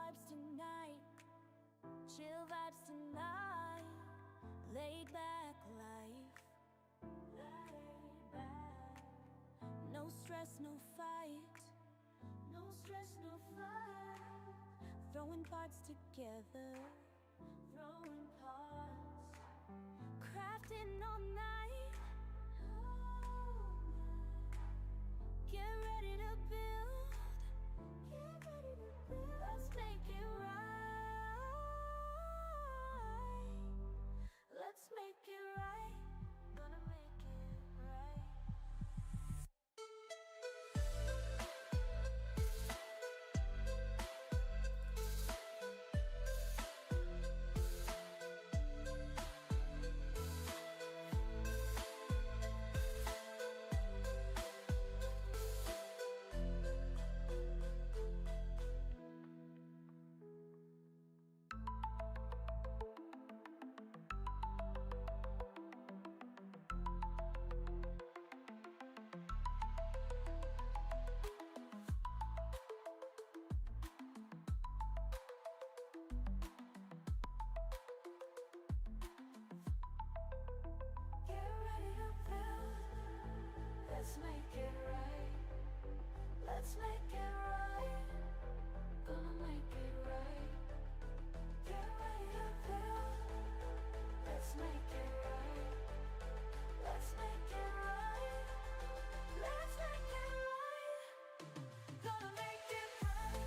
vibes tonight, chill vibes tonight, laid back life, laid back. No stress, no fight, no stress, no fight. Throwing parts together, throwing parts, crafting all night. Get ready to build, get ready to build. Let's make it right. Let's make it right. Gonna make it right. Get ready to build. Let's make it right. Let's make it right. Gonna make it right. Get ready to build. Let's make it right. Let's make it right. Let's make it right. Gonna make it right.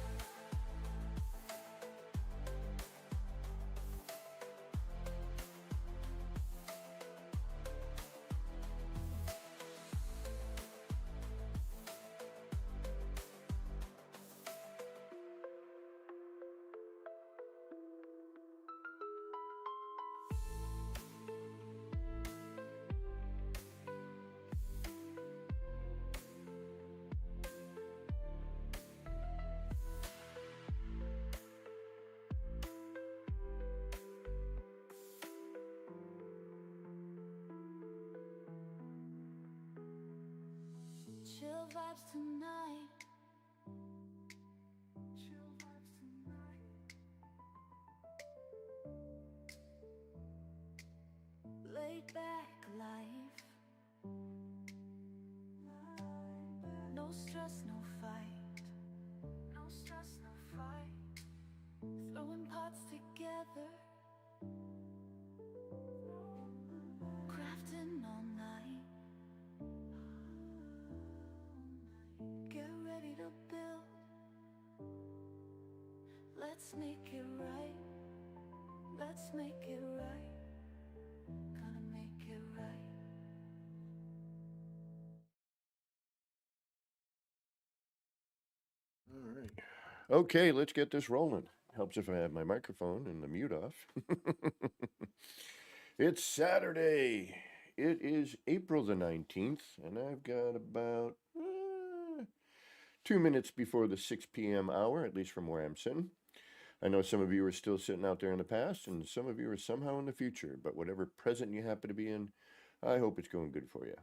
Chill vibes tonight. Chill vibes tonight. Laid back life. No stress, no fight. No stress, no fight. Throwing pots together. Crafting all night. Get ready to build. Let's make it right. Let's make it right. Gonna make it right. All right. Okay, let's get this rolling. Helps if I have my microphone and the mute off. It's Saturday. It is April the 19th, and I've got about 2 minutes before the 6 p.m. hour, at least from where I'm sitting. I know some of you are still sitting out there in the past, and some of you are somehow in the future, but whatever present you happen to be in, I hope it's going good for you.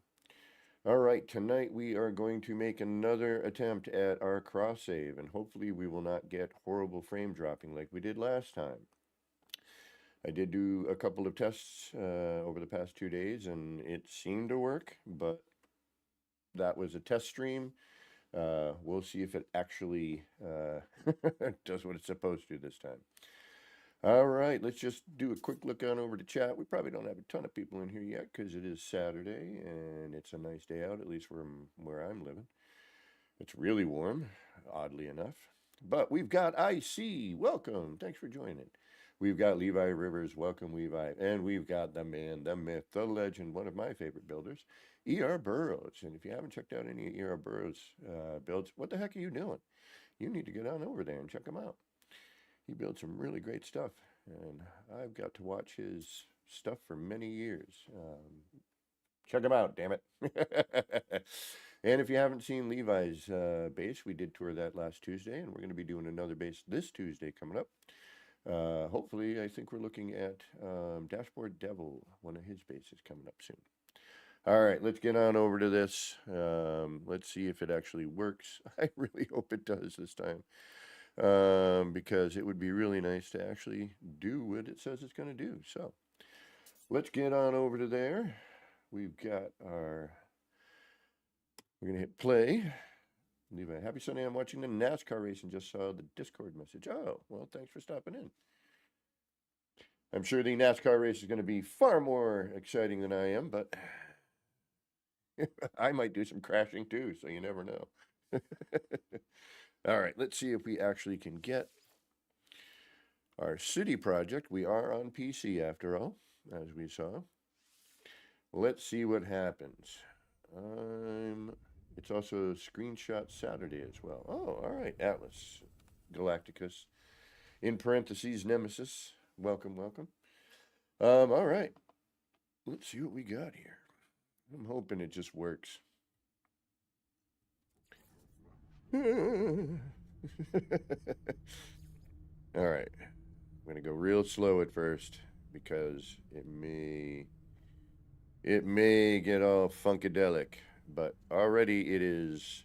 All right, tonight we are going to make another attempt at our cross save, and hopefully we will not get horrible frame dropping like we did last time. I did do a couple of tests over the past 2 days, and it seemed to work, but that was a test stream. We'll see if it actually does what it's supposed to this time. All right, let's just do a quick look on over to chat. We probably don't have a ton of people in here yet because it is Saturday and it's a nice day out, at least where I'm living. It's really warm, oddly enough. But we've got IC, welcome, thanks for joining. We've got Levi Rivers, welcome Levi. And we've got the man, the myth, the legend, one of my favorite builders, E.R. Burroughs. And if you haven't checked out any E.R. Burroughs builds, what the heck are you doing? You need to get on over there and check them out. He builds some really great stuff, and I've got to watch his stuff for many years. Check him out, damn it. And if you haven't seen Levi's base, we did tour that last Tuesday, and we're going to be doing another base this Tuesday coming up. Hopefully, I think we're looking at Dashboard Devil, one of his bases coming up soon. All right, let's get on over to this. Let's see if it actually works. I really hope it does this time. because it would be really nice to actually do what it says it's going to do. So let's get on over to there. We've got our, we're going to hit play. Leave a happy Sunday. I'm watching the NASCAR race and just saw the Discord message. Oh, well, thanks for stopping in. I'm sure the NASCAR race is going to be far more exciting than I am, but I might do some crashing too, so you never know. All right, let's see if we actually can get our city project. We are on PC after all, as we saw. Let's see what happens. It's also Screenshot Saturday as well. Oh, all right, Atlas, Galacticus, in parentheses, Nemesis. Welcome, welcome. All right, let's see what we got here. I'm hoping it just works. All right, I'm gonna go real slow at first because it may get all funkadelic, but already it is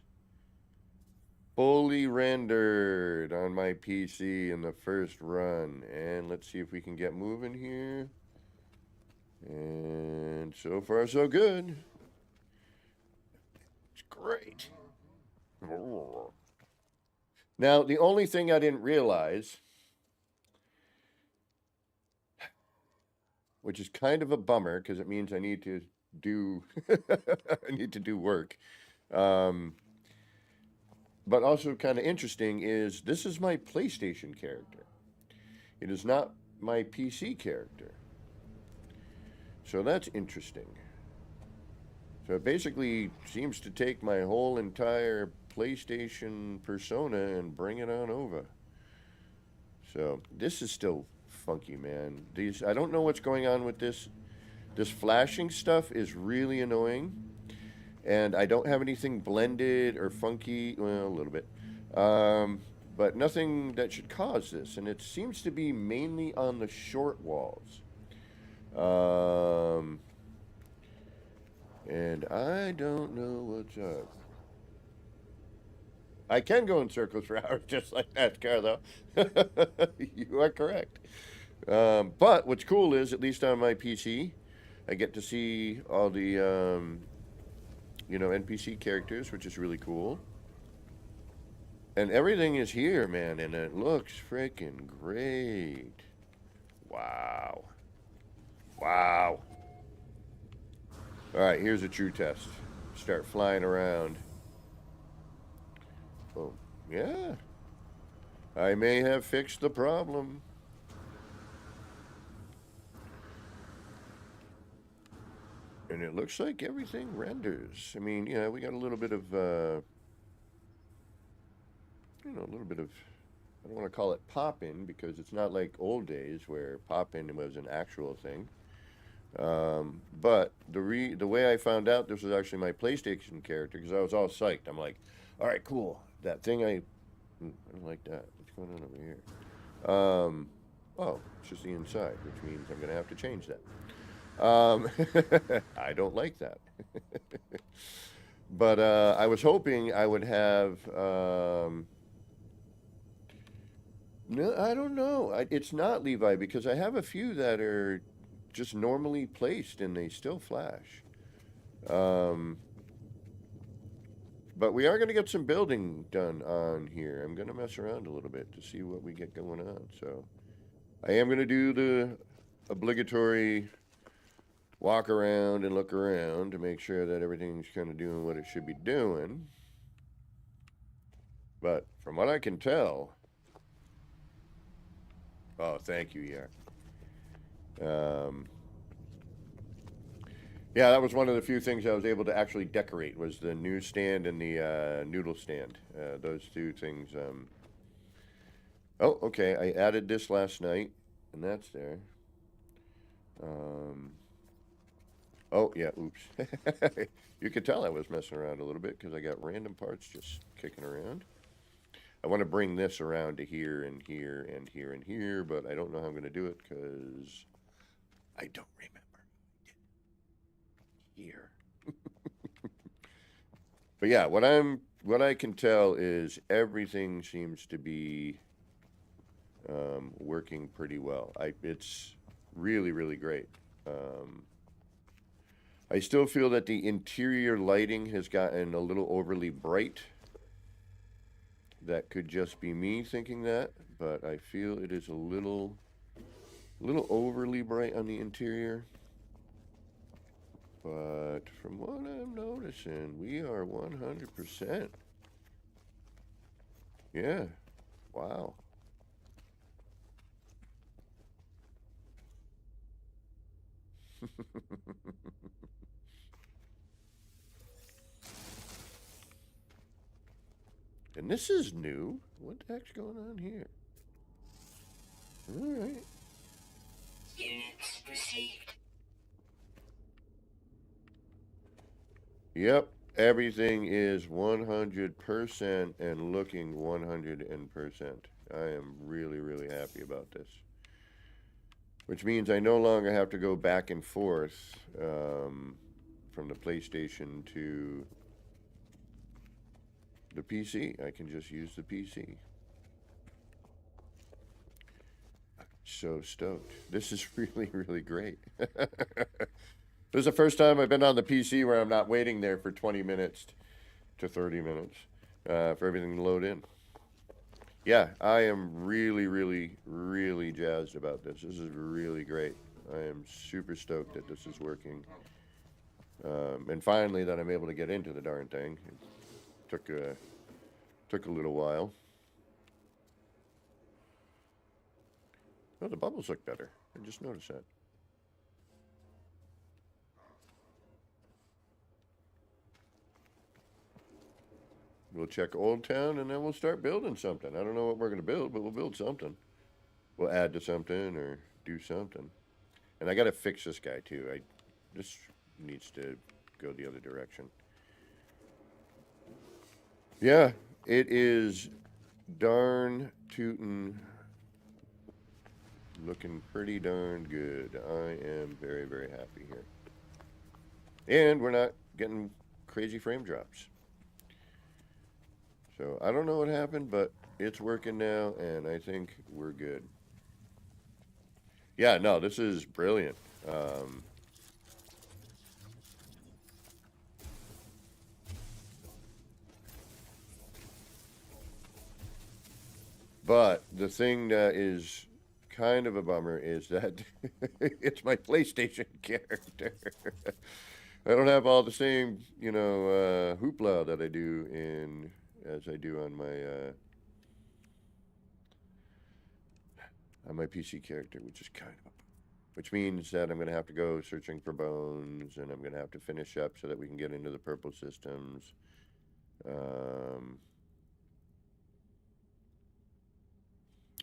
fully rendered on my PC in the first run. And let's see if we can get moving here. And so far so good. It's great. Now, the only thing I didn't realize, which is kind of a bummer because it means I need to do I need to do work. But also kind of interesting is this is my PlayStation character. It is not my PC character. So that's interesting. So it basically seems to take my whole entire PlayStation persona and bring it on over. So this is still funky, man. I don't know what's going on with this. This flashing stuff is really annoying. And I don't have anything blended or funky, well, a little bit. But nothing that should cause this. And it seems to be mainly on the short walls. And I don't know what's up. I can go in circles for hours just like NASCAR, though. You are correct. But what's cool is, at least on my PC, I get to see all the, NPC characters, which is really cool. And everything is here, man, and it looks freaking great. Wow. Wow. All right, here's a true test. Start flying around. Oh, yeah. I may have fixed the problem. And it looks like everything renders. I mean, yeah, we got a little bit of, a little bit of, I don't want to call it pop-in because it's not like old days where pop-in was an actual thing. But the way I found out this was actually my PlayStation character, because I was all psyched. I'm like, all right, cool. That thing I don't like that. What's going on over here? Oh, it's just the inside, which means I'm going to have to change that. I don't like that. But I was hoping I would have, no, I don't know. It's not Levi, because I have a few that are just normally placed and they still flash. But we are going to get some building done on here. I'm going to mess around a little bit to see what we get going on. So I am going to do the obligatory walk around and look around to make sure that everything's kind of doing what it should be doing. But from what I can tell, oh, thank you, yeah. Yeah, that was one of the few things I was able to actually decorate, was the newsstand and the noodle stand. Those two things. Oh, okay, I added this last night, and that's there. Oh, yeah, oops. You could tell I was messing around a little bit because I got random parts just kicking around. I want to bring this around to here and here and here and here, but I don't know how I'm going to do it because I don't remember. Here. But yeah, what I'm what I can tell is everything seems to be working pretty well. It's really, really great. I still feel that the interior lighting has gotten a little overly bright. That could just be me thinking that, but I feel it is a little overly bright on the interior. But from what I'm noticing, we are 100%. Yeah. Wow. And this is new. What the heck's going on here? All right. Units received. Yep. Everything is 100% and looking 100%. I am really, really happy about this. Which means I no longer have to go back and forth from the PlayStation to the PC. I can just use the PC. So stoked. This is really, really great. This is the first time I've been on the PC where I'm not waiting there for 20 minutes to 30 minutes for everything to load in. Yeah, I am really, really, really jazzed about this. This is really great. I am super stoked that this is working. And finally that I'm able to get into the darn thing. It took a little while. Oh, the bubbles look better. I just noticed that. We'll check Old Town and then we'll start building something. I don't know what we're going to build, but we'll build something. We'll add to something or do something. And I got to fix this guy too. This needs to go the other direction. Yeah, it is darn tootin' looking pretty darn good. I am very, very happy here. And we're not getting crazy frame drops. So I don't know what happened, but it's working now, and I think we're good. Yeah, no, this is brilliant. But the thing that is kind of a bummer is that it's my PlayStation character. I don't have all the same, hoopla that I do as I do on my PC character, which means that I'm going to have to go searching for bones, and I'm going to have to finish up so that we can get into the purple systems.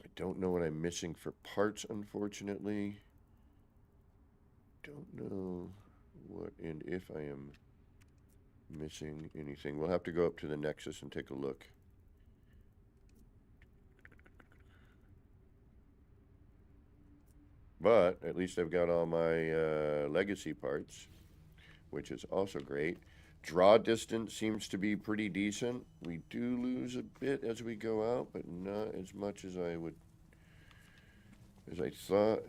I don't know what I'm missing for parts, unfortunately. Don't know what and if I am missing anything. We'll have to go up to the Nexus and take a look. But at least I've got all my legacy parts, which is also great. Draw distance seems to be pretty decent. We do lose a bit as we go out, but not as much as I thought.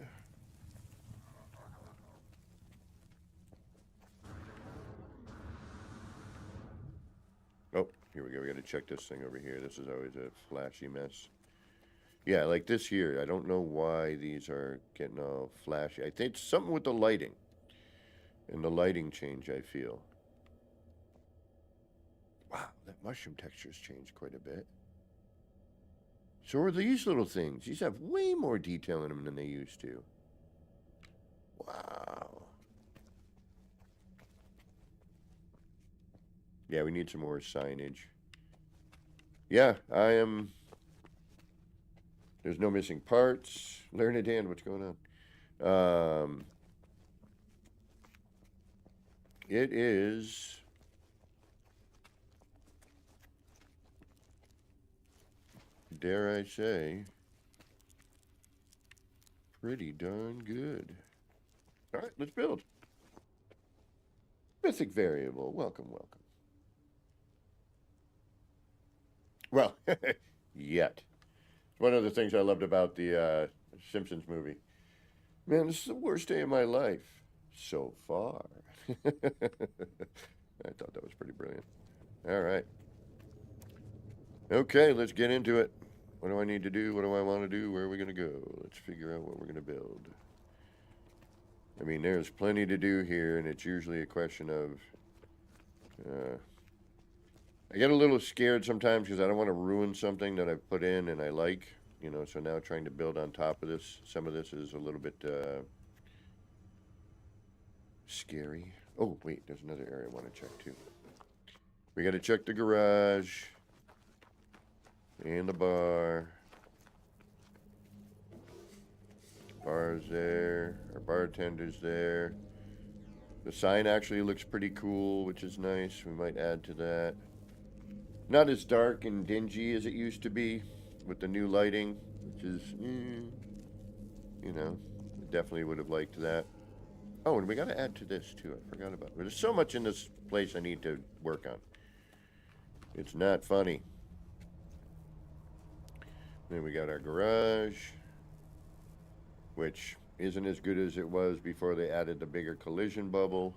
Oh, here we go. We got to check this thing over here. This is always a flashy mess. Yeah, like this here. I don't know why these are getting all flashy. I think it's something with the lighting. And the lighting change, I feel. Wow, that mushroom texture has changed quite a bit. So are these little things. These have way more detail in them than they used to. Wow. Yeah, we need some more signage. Yeah, there's no missing parts. Learned hand, what's going on? It is... dare I say, pretty darn good. All right, let's build. Mythic variable, welcome, welcome. Well, yet. One of the things I loved about the Simpsons movie. Man, this is the worst day of my life so far. I thought that was pretty brilliant. All right. Okay, let's get into it. What do I need to do? What do I want to do? Where are we going to go? Let's figure out what we're going to build. I mean, there's plenty to do here, and it's usually a question of... I get a little scared sometimes because I don't want to ruin something that I've put in and I like. You know, so now trying to build on top of this, some of this is a little bit scary. Oh, wait, there's another area I want to check too. We got to check the garage and the bar. Bar's there. Our bartender's there. The sign actually looks pretty cool, which is nice. We might add to that. Not as dark and dingy as it used to be with the new lighting, which is, you know, definitely would have liked that. Oh, and we got to add to this too. I forgot about it. There's so much in this place I need to work on. It's not funny. Then we got our garage, which isn't as good as it was before they added the bigger collision bubble,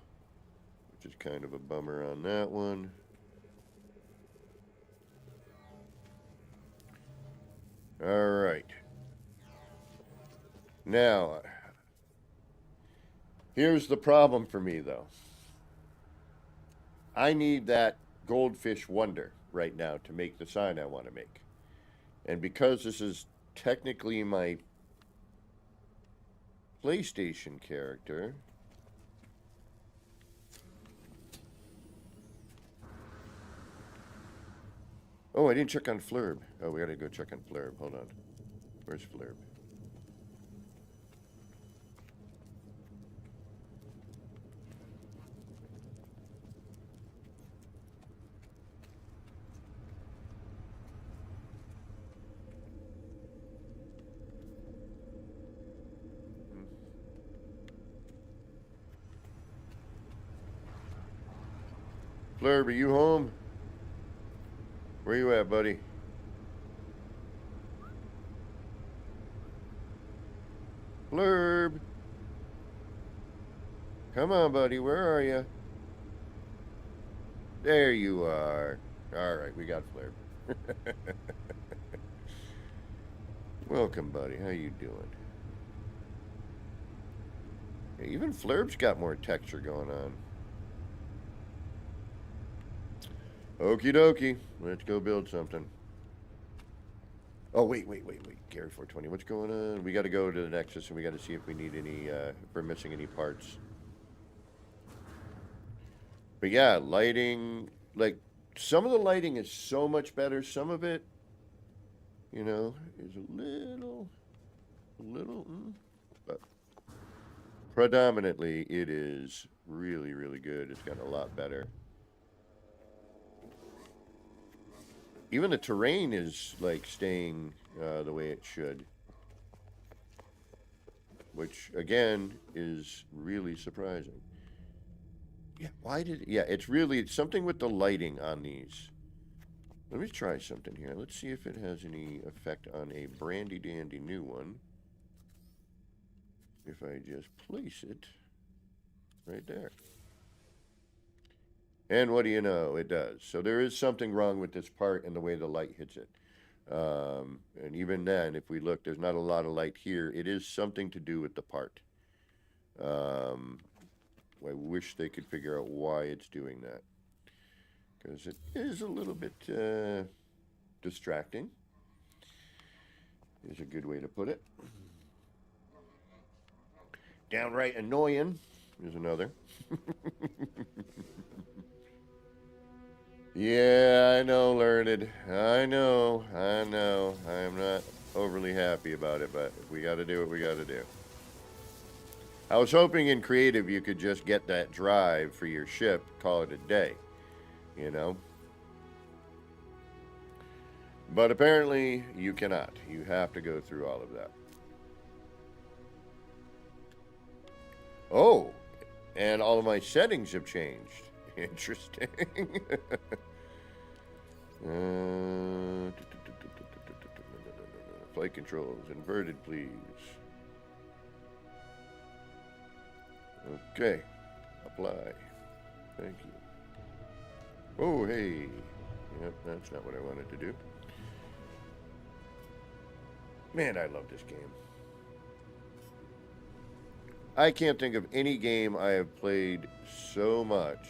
which is kind of a bummer on that one. All right. Now, here's the problem for me, though. I need that goldfish wonder right now to make the sign I want to make. And because this is technically my PlayStation character, oh, I didn't check on Flurb. Oh, we gotta go check on Flurb. Hold on. Where's Flurb? Flurb, are you home? Where you at, buddy? Flurb. Come on, buddy. Where are you? There you are. All right, we got Flurb. Welcome, buddy. How you doing? Yeah, even Flurb's got more texture going on. Okie dokie. Let's go build something. Oh, wait. Gary 420, what's going on? We got to go to the Nexus and we got to see if we need any, if we're missing any parts. But yeah, lighting, like, some of the lighting is so much better. Some of it, you know, is a little, but predominantly it is really, really good. It's gotten a lot better. Even the terrain is, like, staying the way it should. Which, again, is really surprising. Yeah, it's really something with the lighting on these. Let me try something here. Let's see if it has any effect on a brandy dandy new one. If I just place it right there. And what do you know? It does. So there is something wrong with this part and the way the light hits it. And even then, if we look, there's not a lot of light here. It is something to do with the part. I wish they could figure out why it's doing that. Because it is a little bit distracting. Is a good way to put it. Downright annoying is another. Yeah, I know, Learned. I know. I am not overly happy about it, but if we got to do what we got to do. I was hoping in creative you could just get that drive for your ship, call it a day, you know? But apparently you cannot. You have to go through all of that. Oh, and all of my settings have changed. Interesting. Flight controls inverted, please. Okay, apply. Thank you. Oh, hey. Yep, that's not what I wanted to do. Man, I love this game. I can't think of any game I have played so much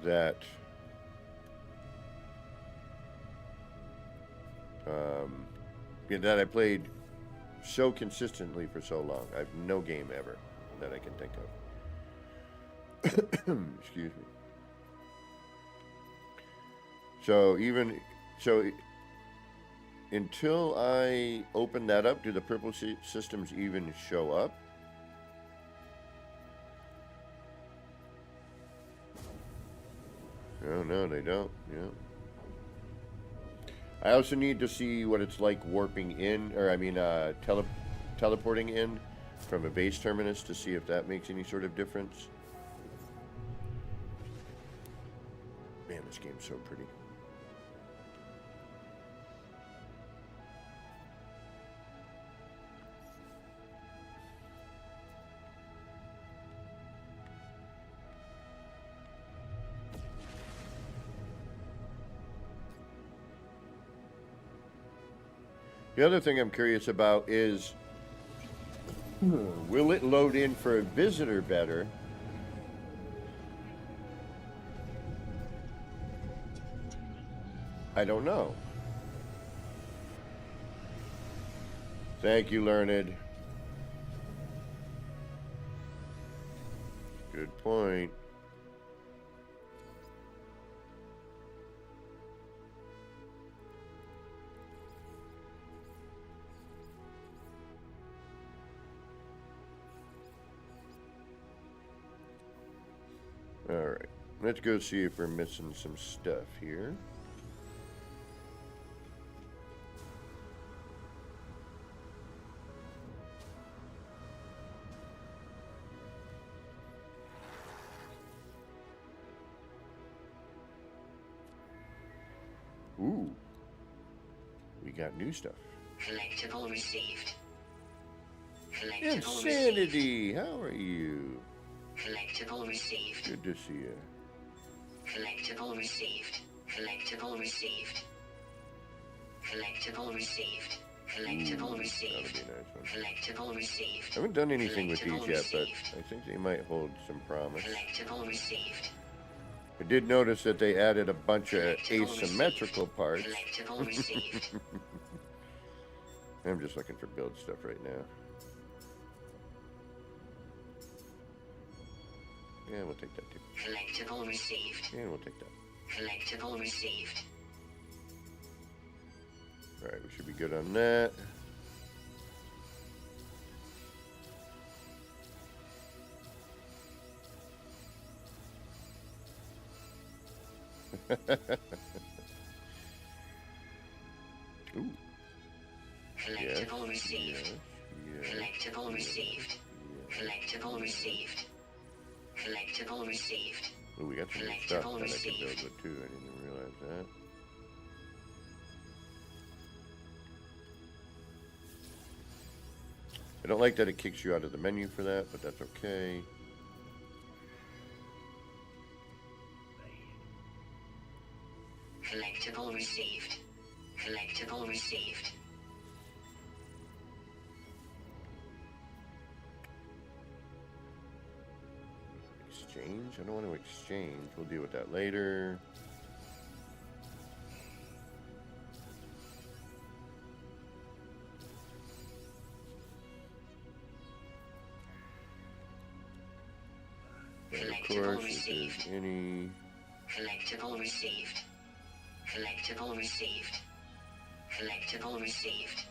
that that I played so consistently for so long. I have no game ever that I can think of. Excuse me. So until I open that up, do the purple systems even show up? No, they don't. Yeah. I also need to see what it's like warping in, or I mean, teleporting in from a base terminus to see if that makes any sort of difference. Man, this game's so pretty. The other thing I'm curious about is, will it load in for a visitor better? I don't know. Thank you, Learned. Good point. Alright, let's go see if we're missing some stuff here. Ooh, we got new stuff. Collectible received. Collectible Insanity, how are you? Collectible received. Good to see you. Collectible received. Collectible received. Collectible received. Collectible received. That would be a nice one. Collectible received. I haven't done anything with these yet, but Received. I think they might hold some promise. Collectible received. I did notice that they added a bunch of Collectible asymmetrical received. parts. Collectible received. I'm just looking for build stuff right now. Yeah, we'll take that too. Collectible received. Yeah, we'll take that. Collectible received. Alright, we should be good on that. Ooh. Collectible received. Yes. Collectible received. Collectible received. Collectible received. Ooh, we got some new stuff that I can build with too. I didn't even realize that. I don't like that it kicks you out of the menu for that, but that's okay. Collectible received. Collectible received. Exchange? I don't want to exchange. We'll deal with that later. And of course, if there's any... Collectible received. Collectible received. Collectible received.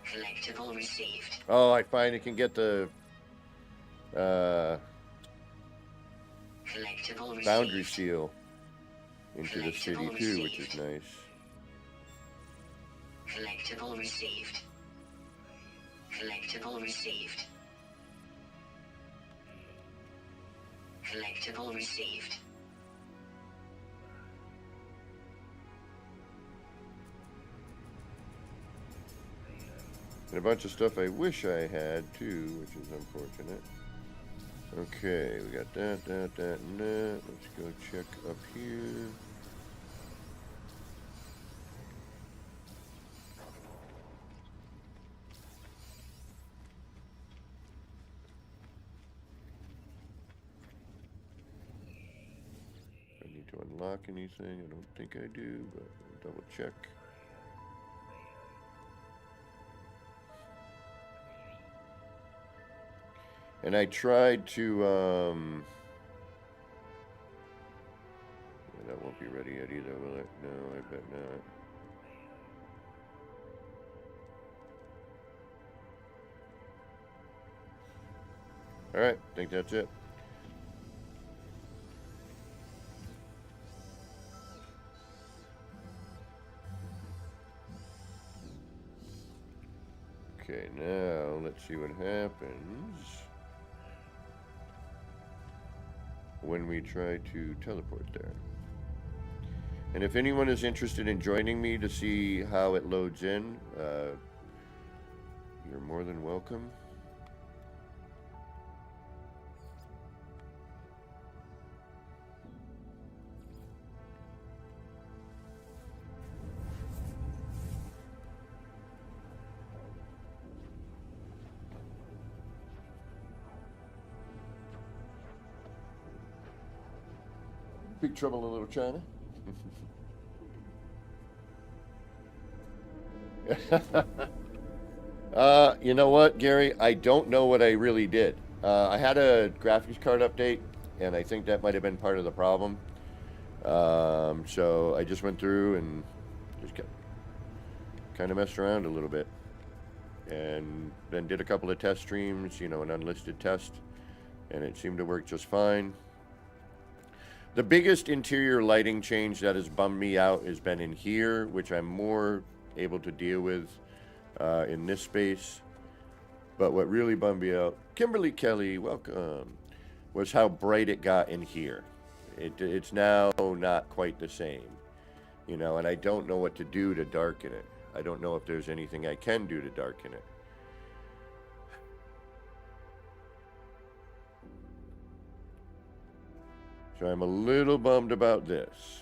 Collectible received. Oh, I finally can get the Collectible received. boundary seal into the city too, which is nice. Collectible received. Collectible received. Collectible received. And a bunch of stuff I wish I had too, which is unfortunate. Okay, we got that, and that. Let's go check up here. I need to unlock anything? I don't think I do, but I'll double check. And I tried to, that won't be ready yet either, will it? No, I bet not. Alright, I think that's it. Okay, now let's see what happens when we try to teleport there. And if anyone is interested in joining me to see how it loads in, you're more than welcome. Big trouble in Little China. You know what, Gary? I don't know what I really did. I had a graphics card update, and I think that might have been part of the problem. So I just went through and just kind of messed around a little bit. And then did a couple of test streams, you know, an unlisted test, and it seemed to work just fine. The biggest interior lighting change that has bummed me out has been in here, which I'm more able to deal with in this space. But what really bummed me out, Kimberly Kelly, welcome, was how bright it got in here. It's now not quite the same, you know, and I don't know what to do to darken it. I don't know if there's anything I can do to darken it. So I'm a little bummed about this.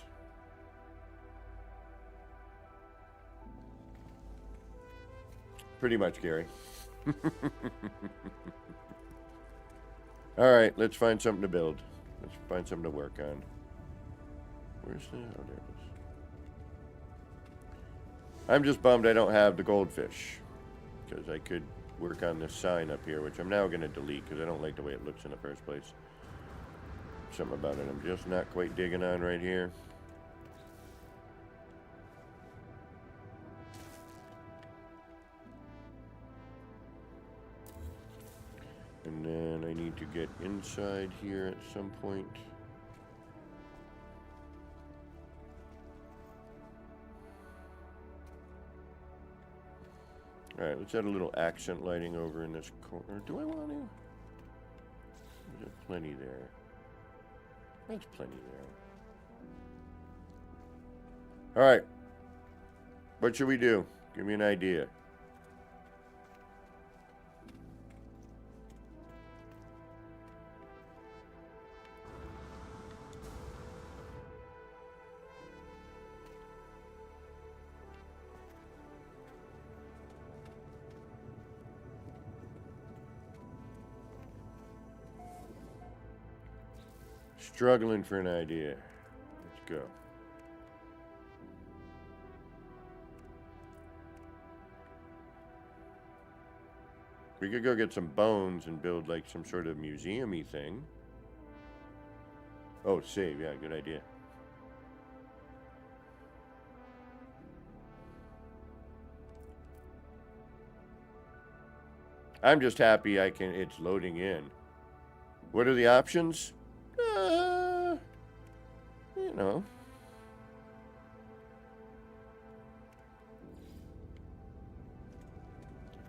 Pretty much, Gary. All right, let's find something to build. Let's find something to work on. Where's the... Oh, there it is. I'm just bummed I don't have the goldfish, because I could work on this sign up here, which I'm now going to delete because I don't like the way it looks in the first place. Something about it I'm just not quite digging on right here. And then I need to get inside here at some point. Alright, let's add a little accent lighting over in this corner. Do I want to? There's plenty there. That's plenty there. Alright. What should we do? Give me an idea. Struggling for an idea. Let's go. We could go get some bones and build like some sort of museum-y thing. Oh, save. Yeah, good idea. I'm just happy it's loading in. What are the options? You know.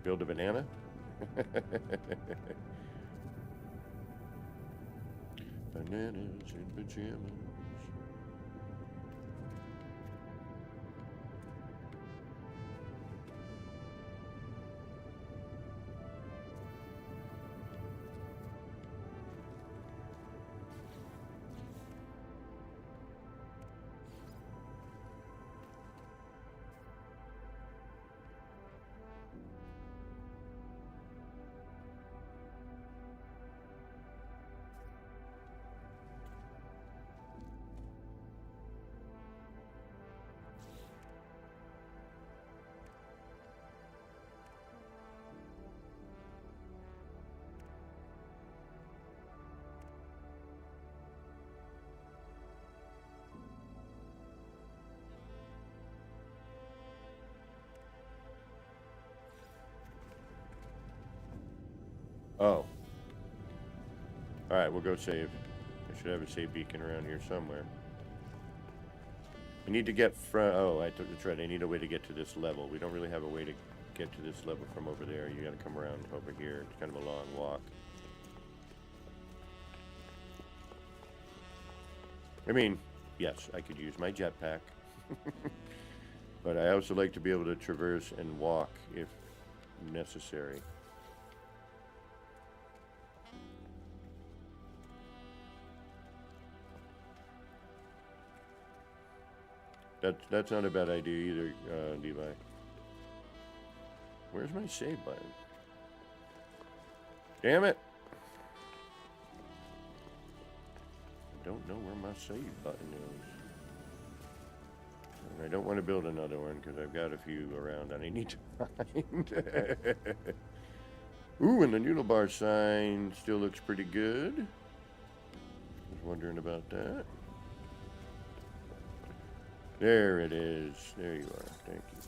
Build a banana? Bananas in pajamas. Oh. Alright, we'll go save. I should have a save beacon around here somewhere. I need to get from... Oh, that's right. I need a way to get to this level. We don't really have a way to get to this level from over there. You gotta come around over here. It's kind of a long walk. I mean, yes, I could use my jetpack. But I also like to be able to traverse and walk if necessary. That's not a bad idea either, Levi. Where's my save button? Damn it! I don't know where my save button is. And I don't want to build another one because I've got a few around that I need to find. Ooh, and the noodle bar sign still looks pretty good. Was wondering about that. There it is. There you are. Thank you.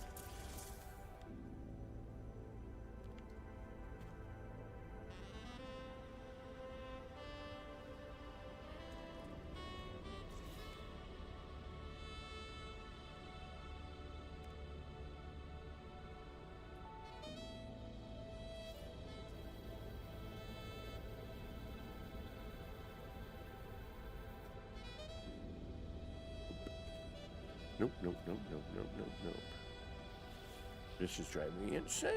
Nope, nope, nope, nope, nope, nope, nope. This is driving me insane.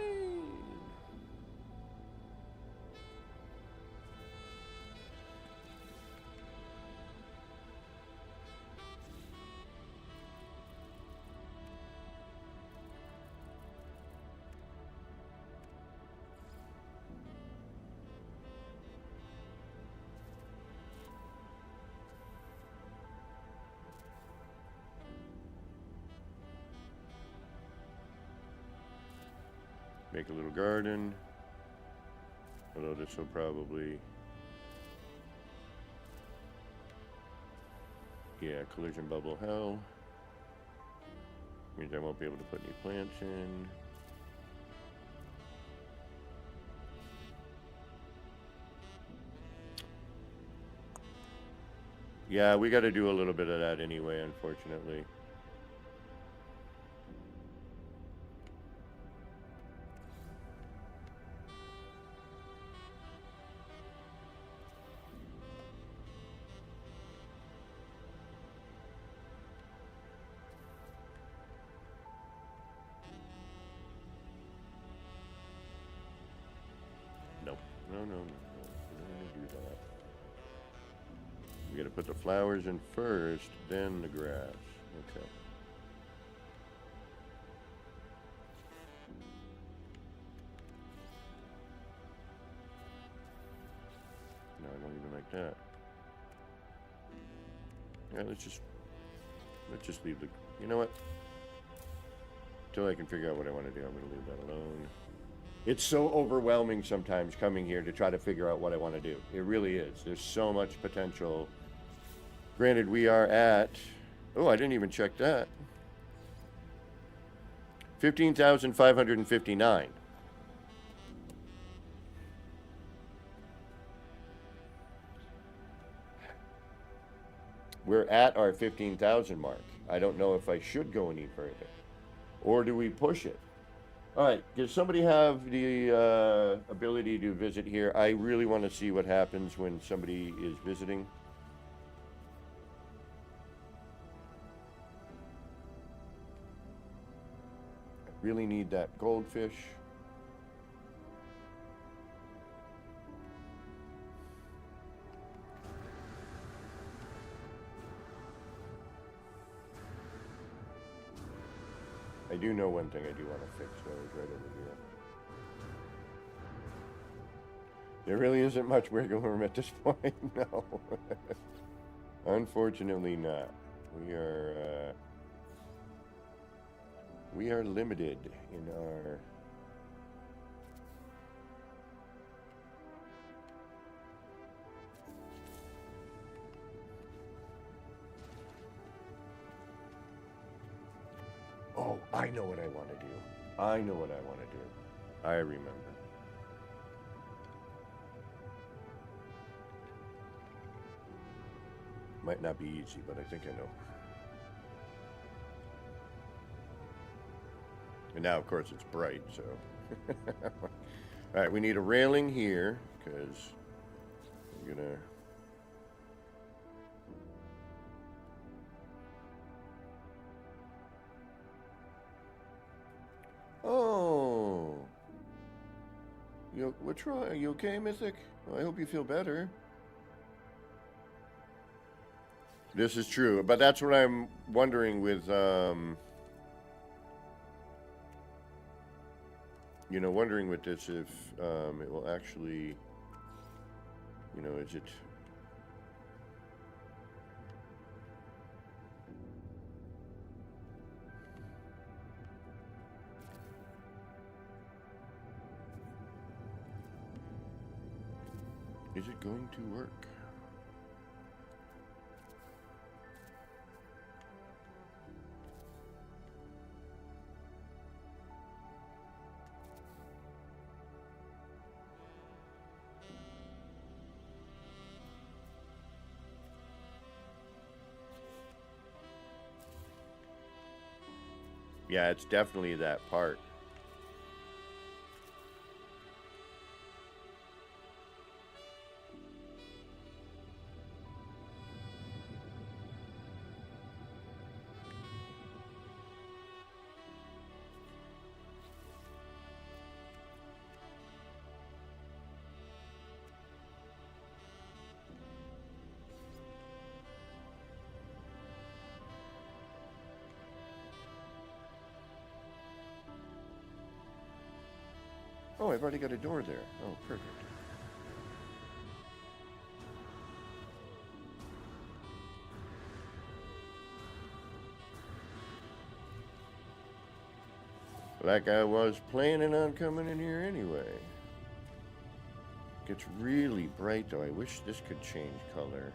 Make a little garden. Although this will probably... Yeah, collision bubble hell. Means I won't be able to put any plants in. Yeah, we got to do a little bit of that anyway, unfortunately. No, we don't want to do that. We gotta put the flowers in first, then the grass. Okay. No, I don't even like that. Yeah, let's just leave the... You know what? Until I can figure out what I want to do, I'm gonna leave that alone. It's so overwhelming sometimes coming here to try to figure out what I want to do. It really is. There's so much potential. Granted, we are at... Oh, I didn't even check that. 15,559. We're at our 15,000 mark. I don't know if I should go any further. Or do we push it? All right, does somebody have the ability to visit here? I really want to see what happens when somebody is visiting. Really need that goldfish. I do know one thing I do want to fix, though, is right over here. There really isn't much wiggle room at this point, no. Unfortunately not. We are limited in our... Oh, I know what I want to do. I know what I want to do. I remember. Might not be easy, but I think I know. And now, of course, it's bright, so... Alright, we need a railing here, because we're gonna... Oh! What's wrong? Are you okay, Mythic? Well, I hope you feel better. This is true, but that's what I'm wondering with, you know, wondering with this if it will actually, you know, is it... Is it going to work? Yeah, it's definitely that part. Oh, I've already got a door there. Oh, perfect. Like I was planning on coming in here anyway. Gets really bright though. I wish this could change color.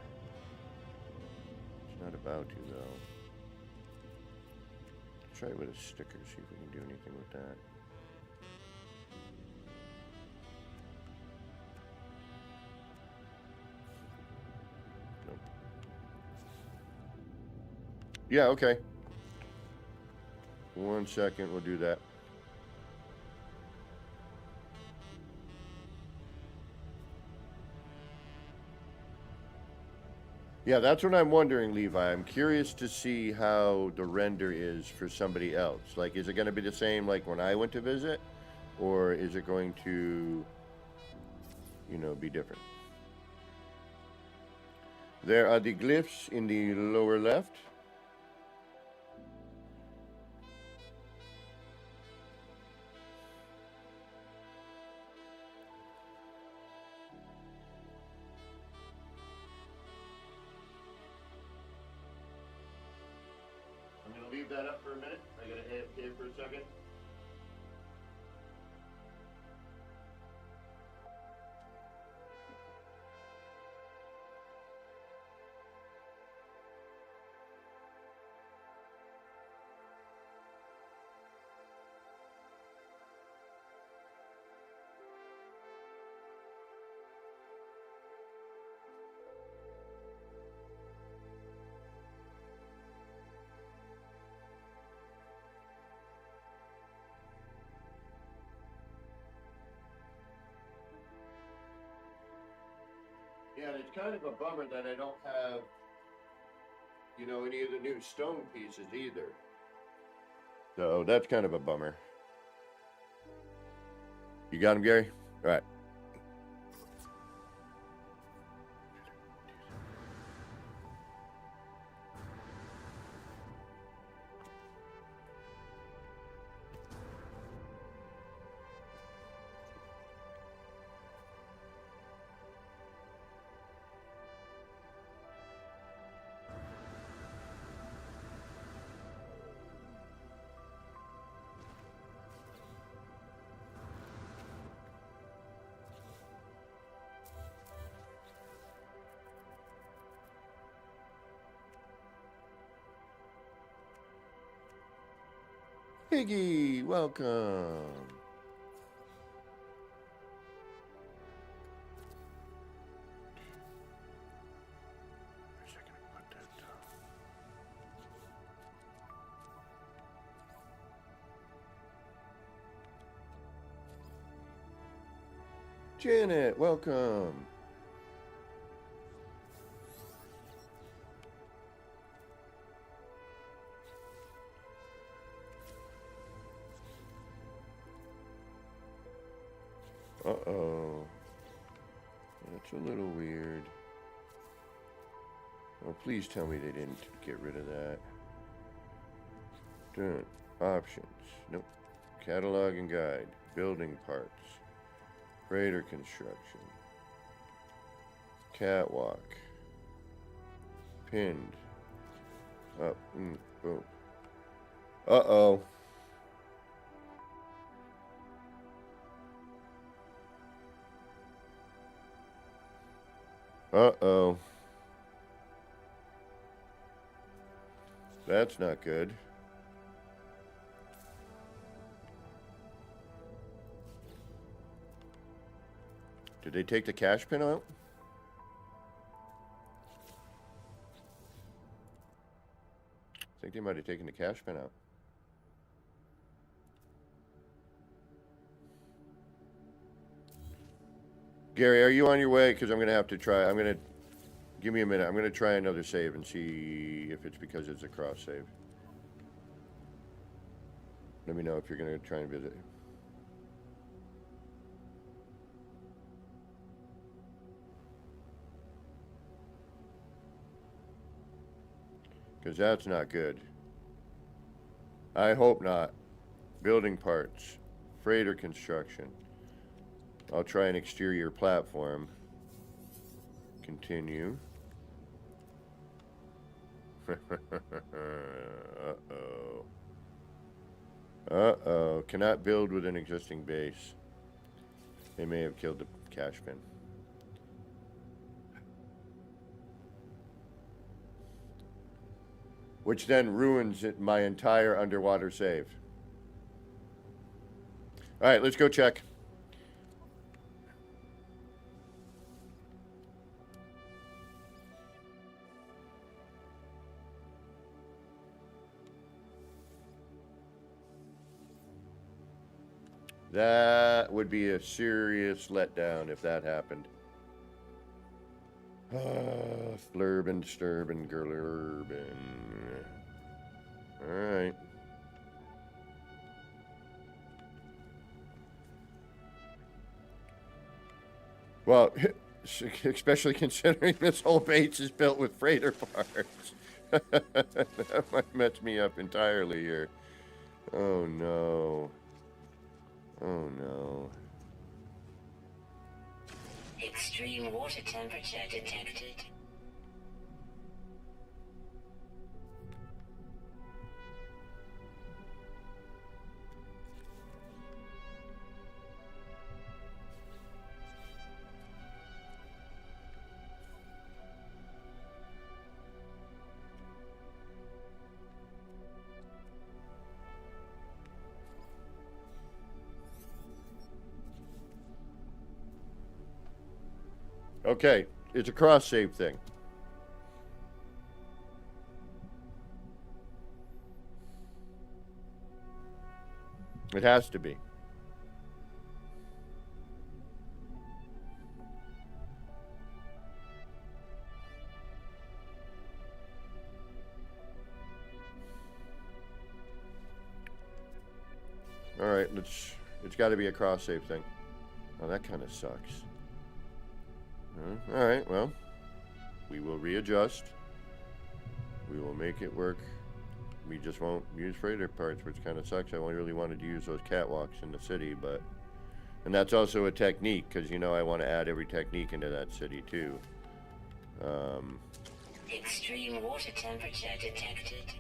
It's not about to though. Try it with a sticker, see if we can do anything with that. Nope. Yeah, okay. 1 second, we'll do that. Yeah, that's what I'm wondering, Levi. I'm curious to see how the render is for somebody else. Like, is it going to be the same like when I went to visit? Or is it going to, you know, be different? There are the glyphs in the lower left. I'm going to leave that up for a minute. I got to AFK for a second. Yeah, and it's kind of a bummer that I don't have, you know, any of the new stone pieces either. So that's kind of a bummer. You got him, Gary? All right. Piggy, welcome. Janet, welcome. Uh-oh. That's a little weird. Oh, please tell me they didn't get rid of that. Done. Options. Nope. Catalog and guide. Building parts. Freighter construction. Catwalk. Pinned. Up. Boom. Uh-oh. Uh-oh. That's not good. Did they take the cash pin out? I think they might have taken the cash pin out. Gary, are you on your way? Because I'm going to have to try. Give me a minute. I'm going to try another save and see if it's because it's a cross save. Let me know if you're going to try and visit. Because that's not good. I hope not. Building parts. Freighter construction. I'll try an exterior platform. Continue. Uh-oh. Uh-oh. Cannot build with an existing base. They may have killed the cash bin. Which then ruins my entire underwater save. All right, let's go check. That would be a serious letdown if that happened. Flurbin, Sturbin, Gerlurbin. Alright. Well, especially considering this whole base is built with freighter parts. That might mess me up entirely here. Oh no. Oh no. Extreme water temperature detected. Okay, it's a cross save thing. It has to be. All right, it's got to be a cross save thing. Oh, that kind of sucks. All right, well, we will readjust. We will make it work. We just won't use freighter parts, which kind of sucks. I really wanted to use those catwalks in the city, but... And that's also a technique, because, you know, I want to add every technique into that city, too. Extreme water temperature detected.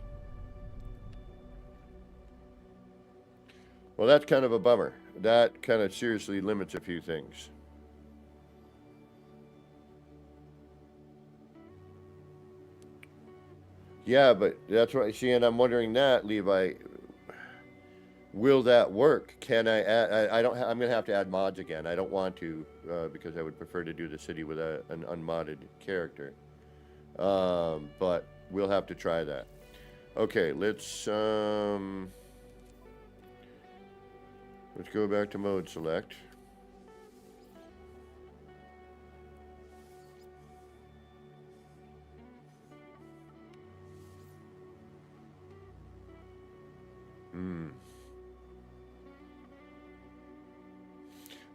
Well, that's kind of a bummer. That kind of seriously limits a few things. Yeah, but that's what I see, and I'm wondering that, Levi, will that work? Can I add, I don't, I'm going to have to add mods again. I don't want to, because I would prefer to do the city with an unmodded character. But we'll have to try that. Okay, let's go back to mode select.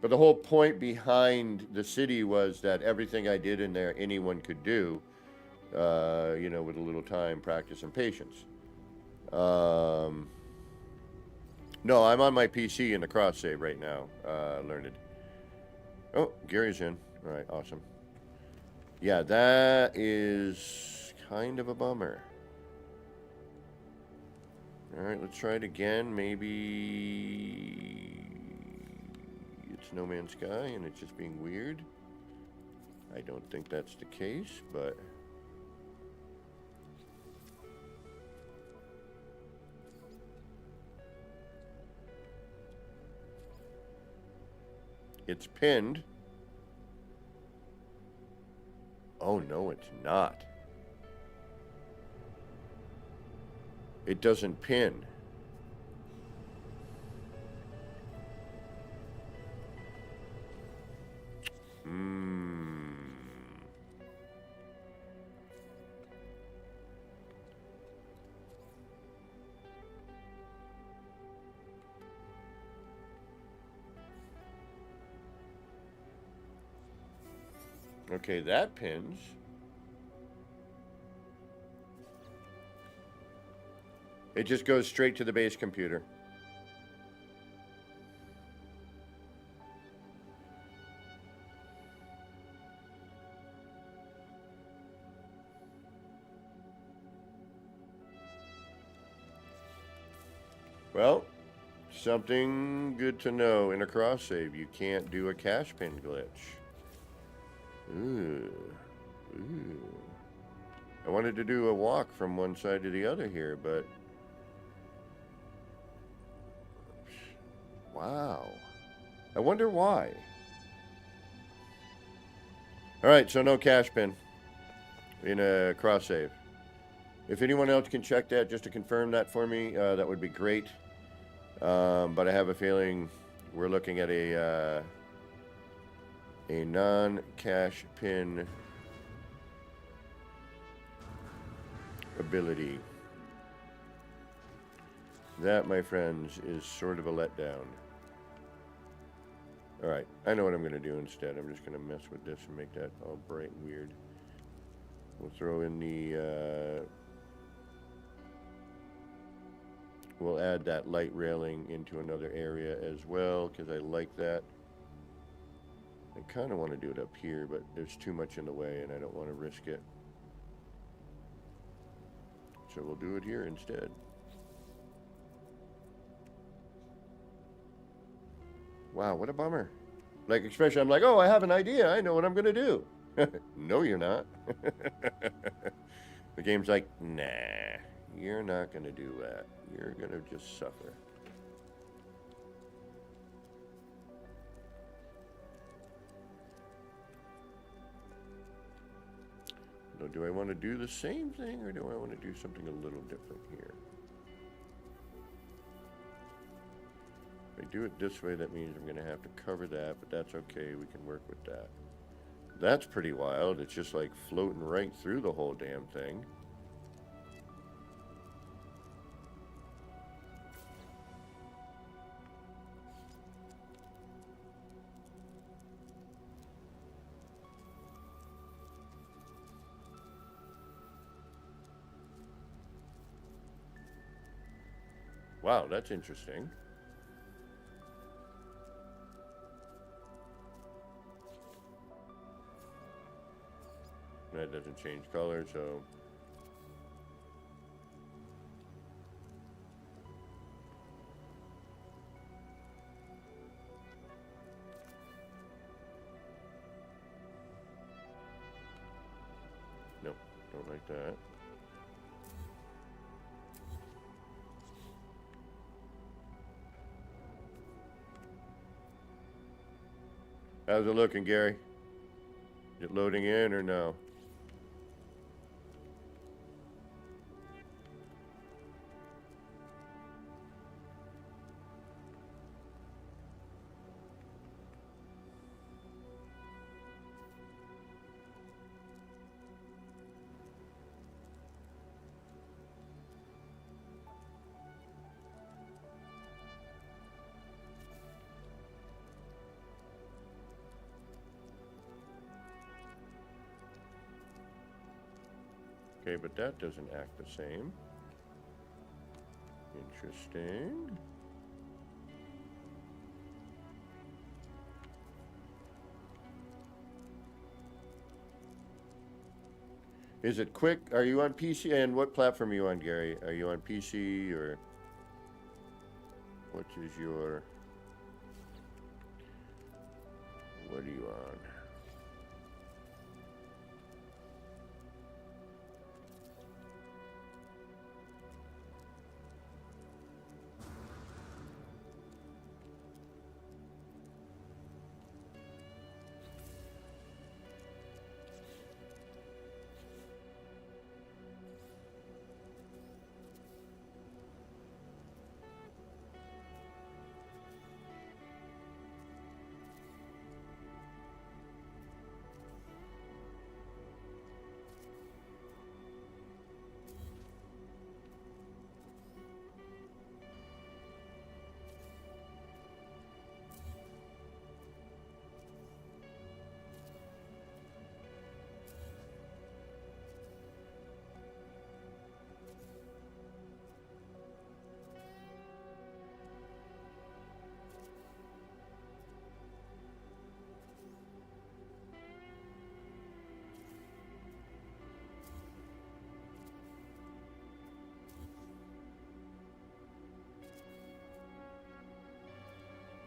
But the whole point behind the city was that everything I did in there, anyone could do, you know, with a little time, practice, and patience. No, I'm on my PC in the cross save right now, learned. Oh, Gary's in. All right, awesome. Yeah, that is kind of a bummer. All right, let's try it again. Maybe it's No Man's Sky and it's just being weird. I don't think that's the case, but... It's pinned. Oh, no, it's not. It doesn't pin. Okay, that pins. It just goes straight to the base computer. Well, something good to know. In a cross save, you can't do a cache pin glitch. Ooh. Ooh. I wanted to do a walk from one side to the other here, but... Wow. I wonder why. Alright, so no cache pin in a cross save. If anyone else can check that just to confirm that for me, that would be great. But I have a feeling we're looking at a non-cache pin ability. That, my friends, is sort of a letdown. Alright, I know what I'm going to do instead. I'm just going to mess with this and make that all bright and weird. We'll throw in the... we'll add that light railing into another area as well, because I like that. I kind of want to do it up here, but there's too much in the way and I don't want to risk it. So we'll do it here instead. Wow, what a bummer. Like, especially I'm like, oh, I have an idea. I know what I'm going to do. No, you're not. The game's like, nah, you're not going to do that. You're going to just suffer. Now, do I want to do the same thing or do I want to do something a little different here? If I do it this way, that means I'm going to have to cover that, but that's okay. We can work with that. That's pretty wild. It's just like floating right through the whole damn thing. Wow, that's interesting. That doesn't change color, so... Nope, don't like that. How's it looking, Gary? Is it loading in or no? Okay, but that doesn't act the same. Interesting. Is it quick? Are you on PC? And what platform are you on, Gary? Are you on PC or what is your... What are you on?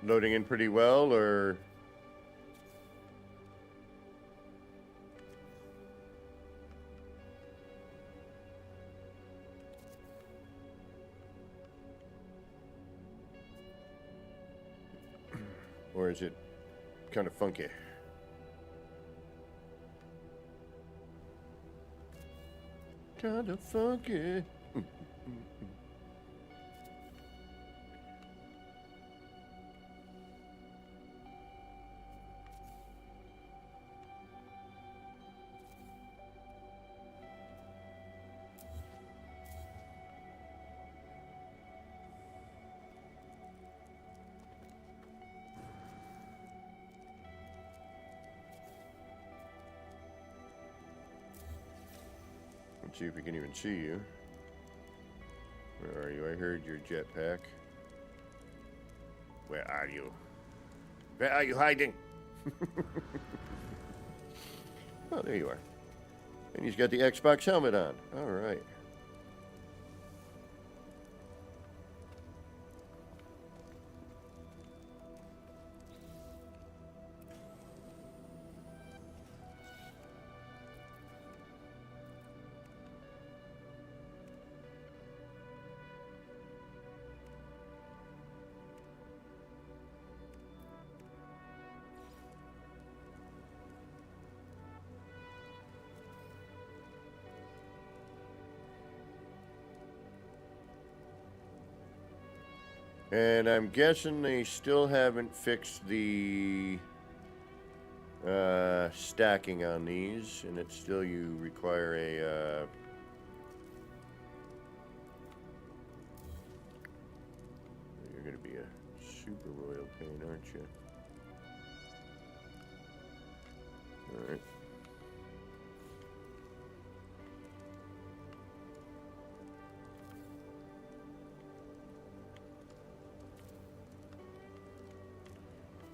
Loading in pretty well, or... Or is it kind of funky? Kind of funky. Let's see if we can even see you. Where are you? I heard your jetpack. Where are you? Where are you hiding? Oh, there you are. And he's got the Xbox helmet on. All right. And I'm guessing they still haven't fixed the stacking on these, and it's still you require a you're going to be a super royal pain, aren't you? All right.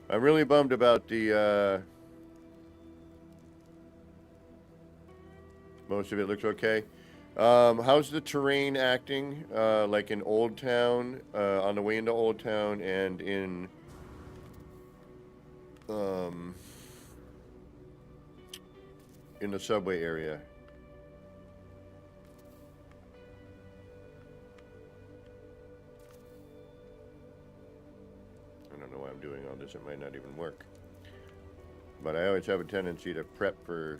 I'm really bummed about the, most of it looks okay. How's the terrain acting, like in Old Town, on the way into Old Town and in the subway area? I don't know why I'm doing all this. It might not even work. But I always have a tendency to prep for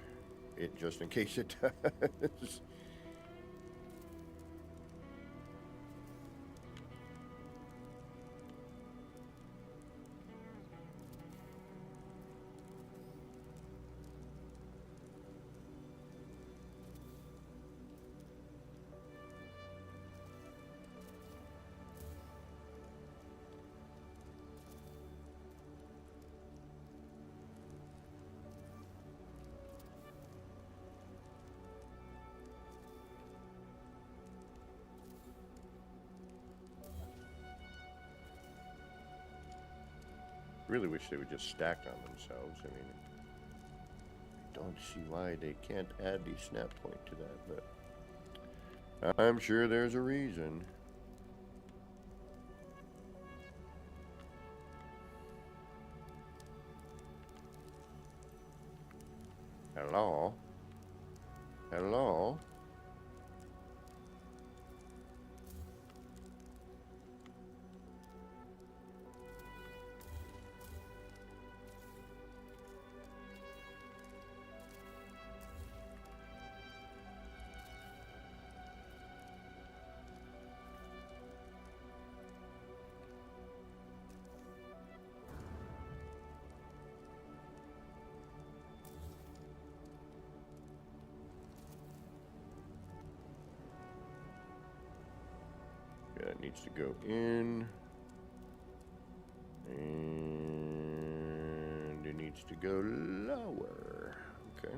it just in case it does. Really wish they would just stack on themselves. I mean, I don't see why they can't add the snap point to that, but I'm sure there's a reason. Hello? Hello? Yeah, it needs to go in. And it needs to go lower. Okay.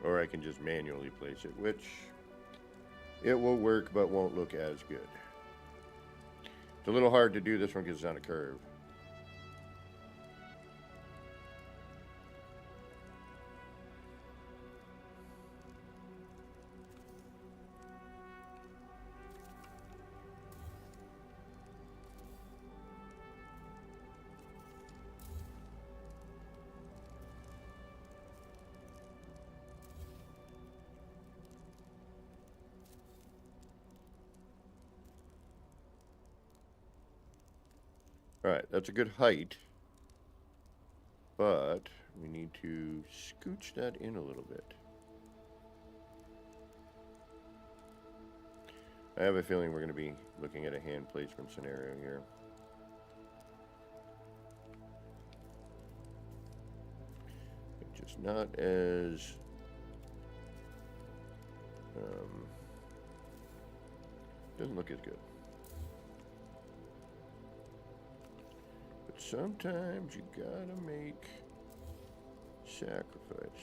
Or I can just manually place it, which it will work but won't look as good. It's a little hard to do this one because it's on a curve. Alright, that's a good height. But we need to scooch that in a little bit. I have a feeling we're going to be looking at a hand placement scenario here. It's just not as... doesn't look as good. But sometimes you gotta make sacrifices.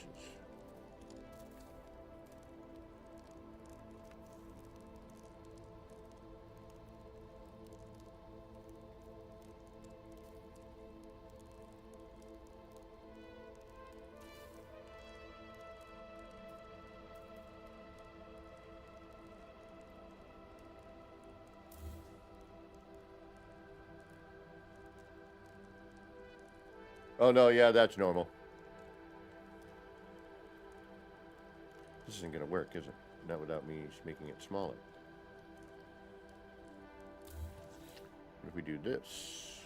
Oh no, yeah, that's normal. This isn't gonna work, is it? Not without me making it smaller. What if we do this?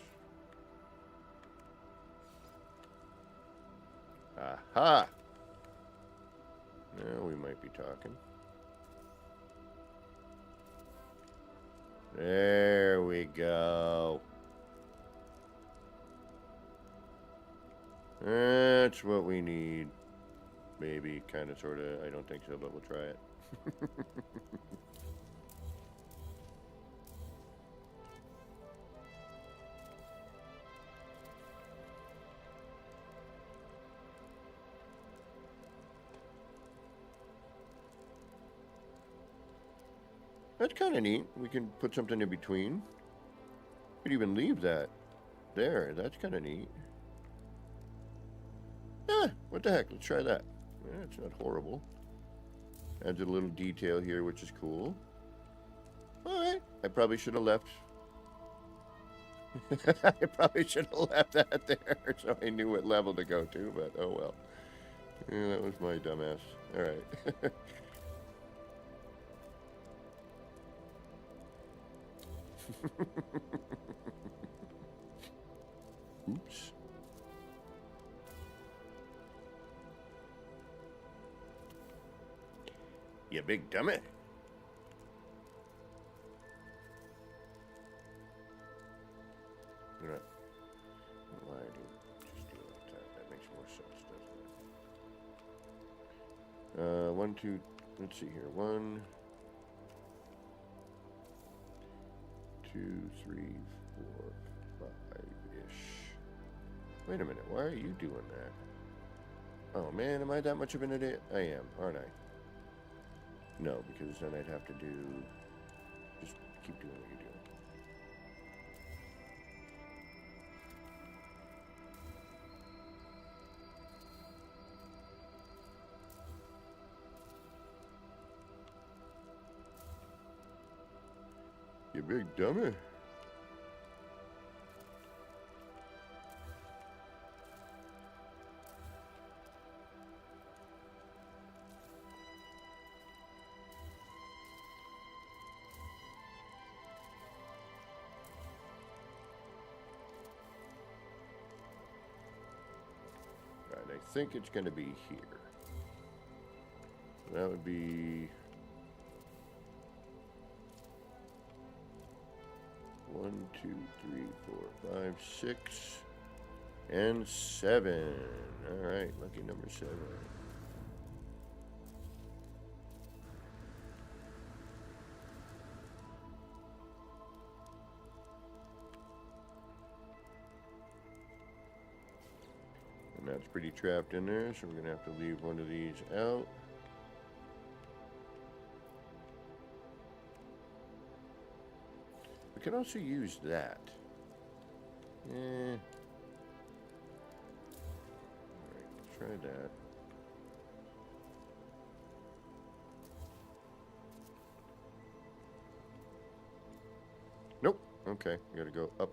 Aha! Now we might be talking. There we go. That's what we need. Maybe, kind of, sort of. I don't think so, but we'll try it. That's kind of neat. We can put something in between. Could even leave that there. That's kind of neat. What the heck? Let's try that. Yeah, it's not horrible. Adds a little detail here, which is cool. Alright. I probably should have left. I probably should have left that there so I knew what level to go to, but oh well. Yeah, that was my dumbass. Alright. Oops. You big dummy. Right. Why do you just do it like that? That makes more sense, doesn't it? 1, 2, let's see here. 1, 2, 3, 4, 5-ish. Wait a minute, why are you doing that? Oh man, am I that much of an idiot? I am, aren't I? No, because then I'd have to do... Just keep doing what you're doing. You big dummy. Right, I think it's going to be here. That would be... 1, 2, 3, 4, 5, 6, and 7. All right, lucky number 7. And that's pretty trapped in there, so we're going to have to leave one of these out. We can also use that. Alright, let's try that. Nope. Okay, we gotta go up.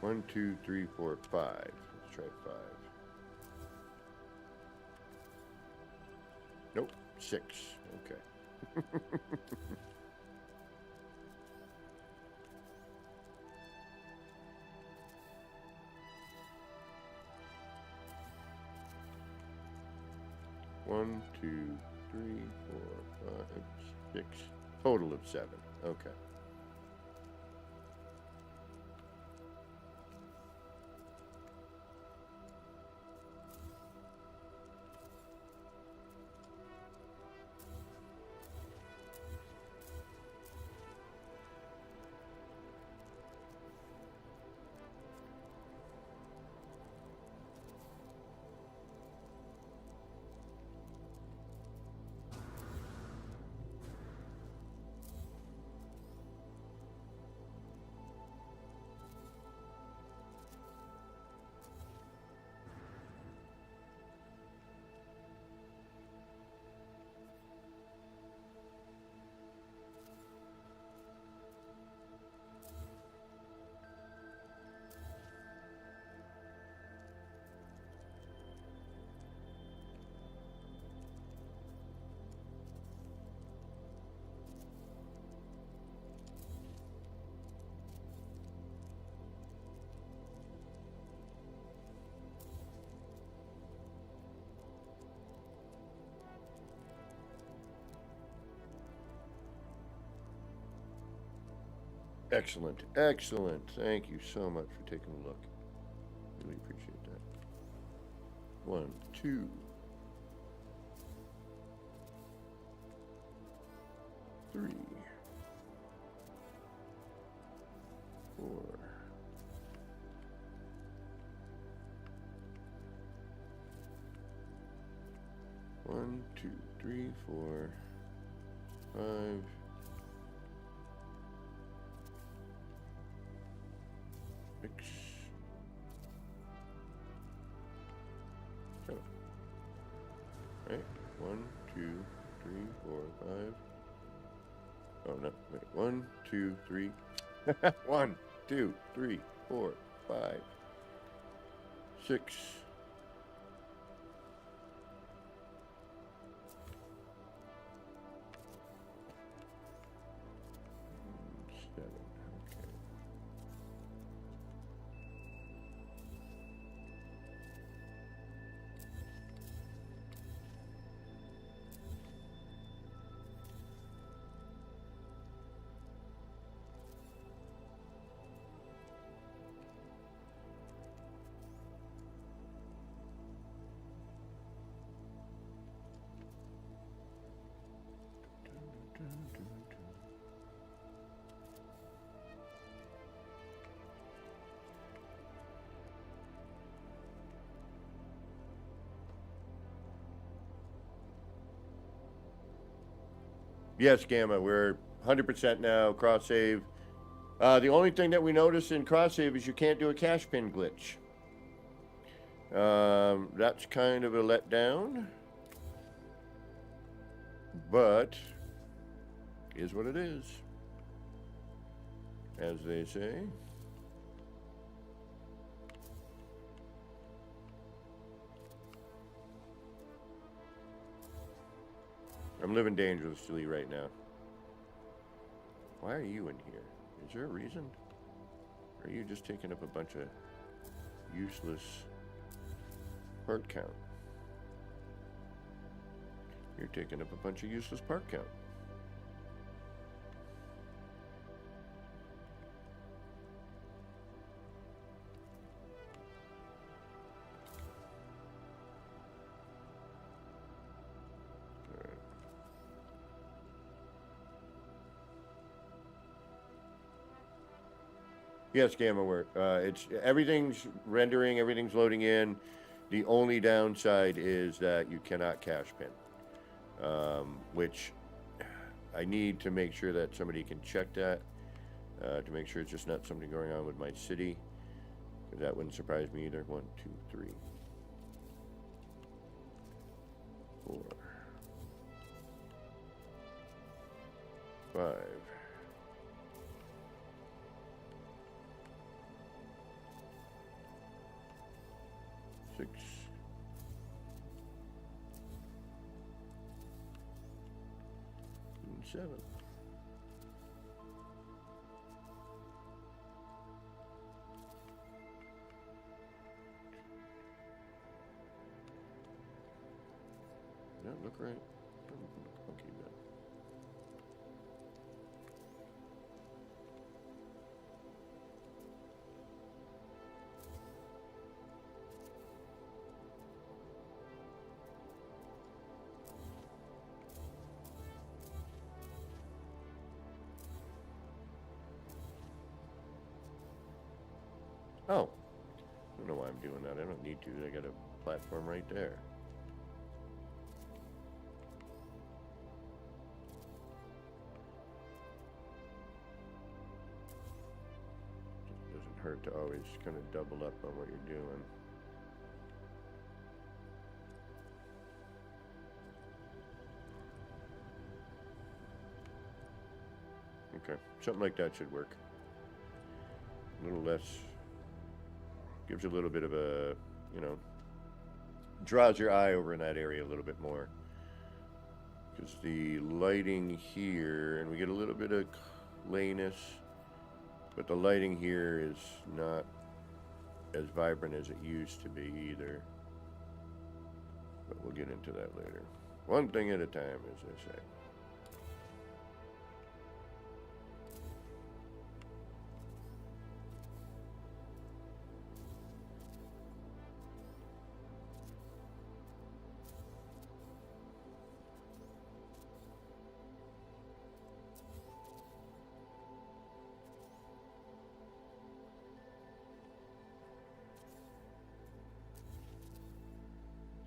One, 2, 3, 4, 5. Let's try 5. Nope. 6. Okay. One, 2, 3, 4, 5, 6. Total of 7. Okay. Excellent, excellent. Thank you so much for taking a look. Really appreciate that. 1, 2. 3. 4. One, 2, 3, 4, 5, 6, 7. Right? 1, 2, 3, 4, 5. Oh no! Wait. 1, 2, 3. 1, 2, 3, 4, 5, 6. 7. Okay. Yes, Gamma, we're 100% now, cross save. The only thing that we noticed in cross save is you can't do a cache pin glitch. That's kind of a letdown, but is what it is, as they say. I'm living dangerously right now. Why are you in here? Is there a reason? Or are you just taking up a bunch of useless part count? You're taking up a bunch of useless part count. Yes, Gamma, it's everything's rendering, everything's loading in. The only downside is that you cannot cache pin, which I need to make sure that somebody can check that to make sure it's just not something going on with my city. That wouldn't surprise me either. 1, 2, 3, 4, 5. 6. 7. Does that look right? Doesn't look funky, but oh, I don't know why I'm doing that. I don't need to. I got a platform right there. It doesn't hurt to always kind of double up on what you're doing. Okay, something like that should work. A little less, gives you a little bit of a, draws your eye over in that area a little bit more. Because the lighting here, and we get a little bit of clayness, but the lighting here is not as vibrant as it used to be either. But we'll get into that later. One thing at a time, as they say.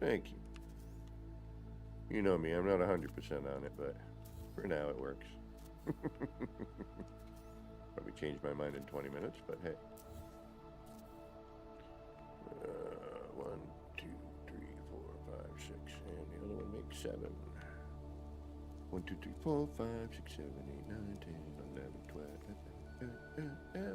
Thank you. You know me, I'm not 100% on it, but for now it works. Probably change my mind in 20 minutes, but hey. 1, 2, 3, 4, 5, 6, and the other one makes 7. 1, 2, 3, 4, 5, 6, 7, 8, 9, 10, 11, 12.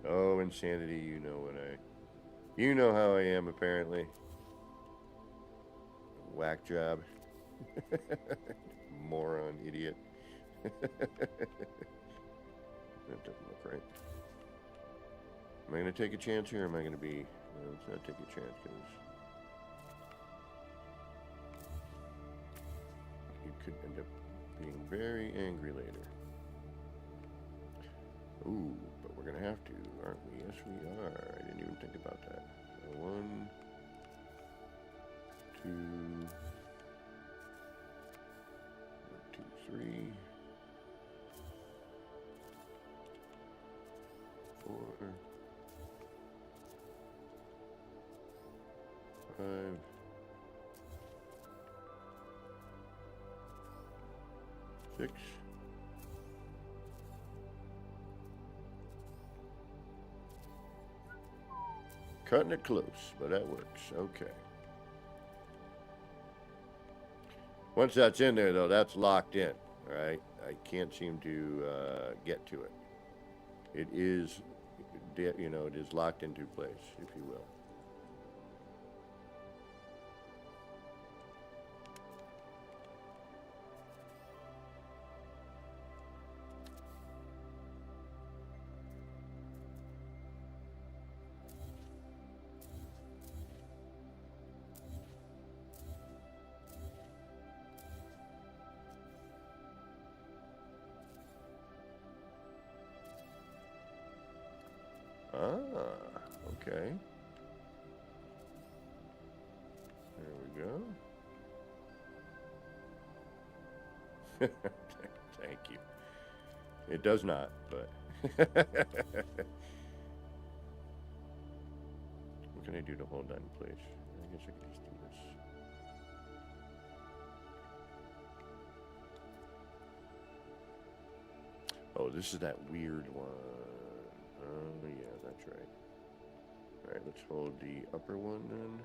Oh, insanity, you know how I am, apparently. Whack job. Moron, idiot. That doesn't look right. Am I going to take a chance here, or am I going to be... No, let's not take a chance, because... you could end up being very angry later. Ooh, but we're going to have to, aren't we? Yes, we are. I didn't even think about that. So 1, 2, 1, 2, 3, 4, 5, 6. Cutting it close, but that works. Okay. Once that's in there, though, that's locked in. All right. I can't seem to get to it. It is, it is locked into place, if you will. Okay. There we go. Thank you. It does not, but... What can I do to hold that in place? I guess I can just do this. Oh, this is that weird one. Oh, yeah, that's right. Alright, let's hold the upper one then.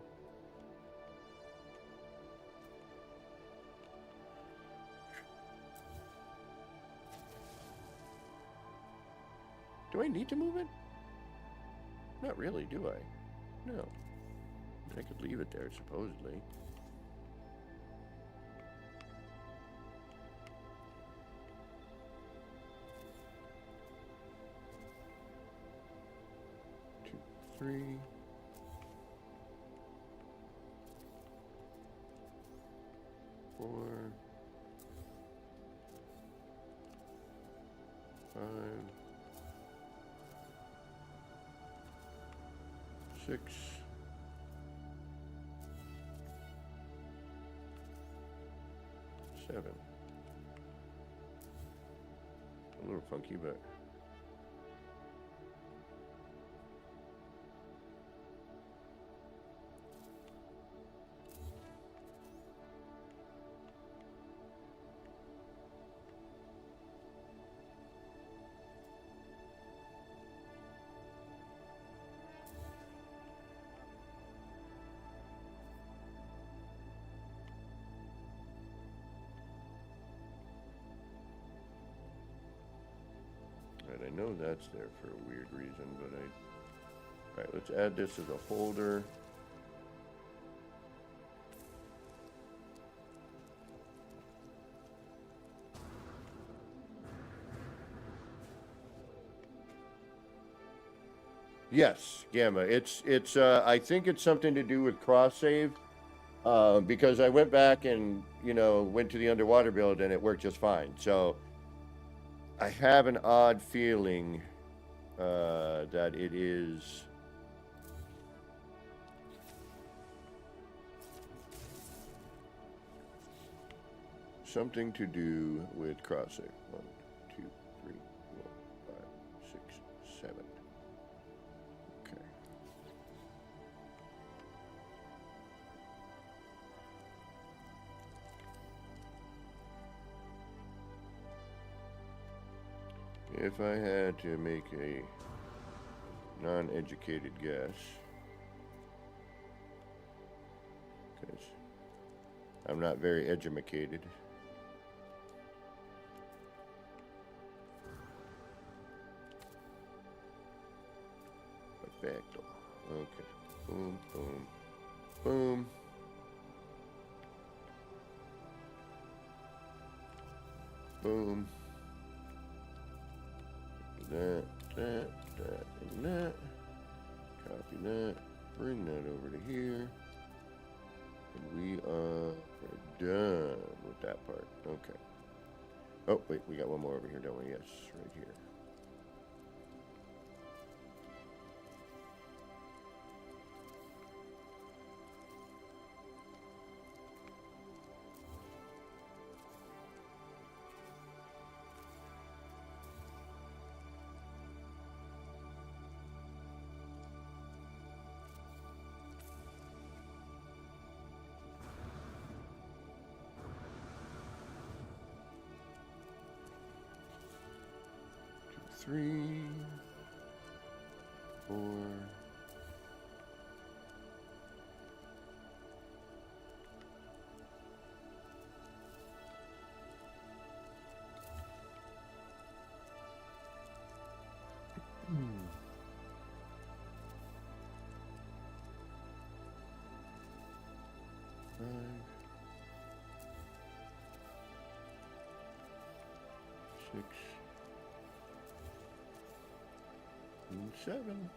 Do I need to move it? Not really, do I? No. I could leave it there, supposedly. Two, 3. 4. 5. 6. 7. A little funky, but... I know that's there for a weird reason, but Alright, let's add this as a holder. Yes, Gamma. It's. I think it's something to do with cross save. Because I went back and went to the underwater build and it worked just fine. So I have an odd feeling that it is something to do with cross save. 1, 2, 3, 4, 5, 6, 7. Okay. If I had to make a non-educated guess, because I'm not very edumacated. Perfecto. Okay. Boom, boom, boom. Boom. That, and that. Copy that. Bring that over to here. And we are done with that part. Okay. Oh, wait, we got one more over here, don't we? Yes, right here. Three, 4. Five, 6, and 7.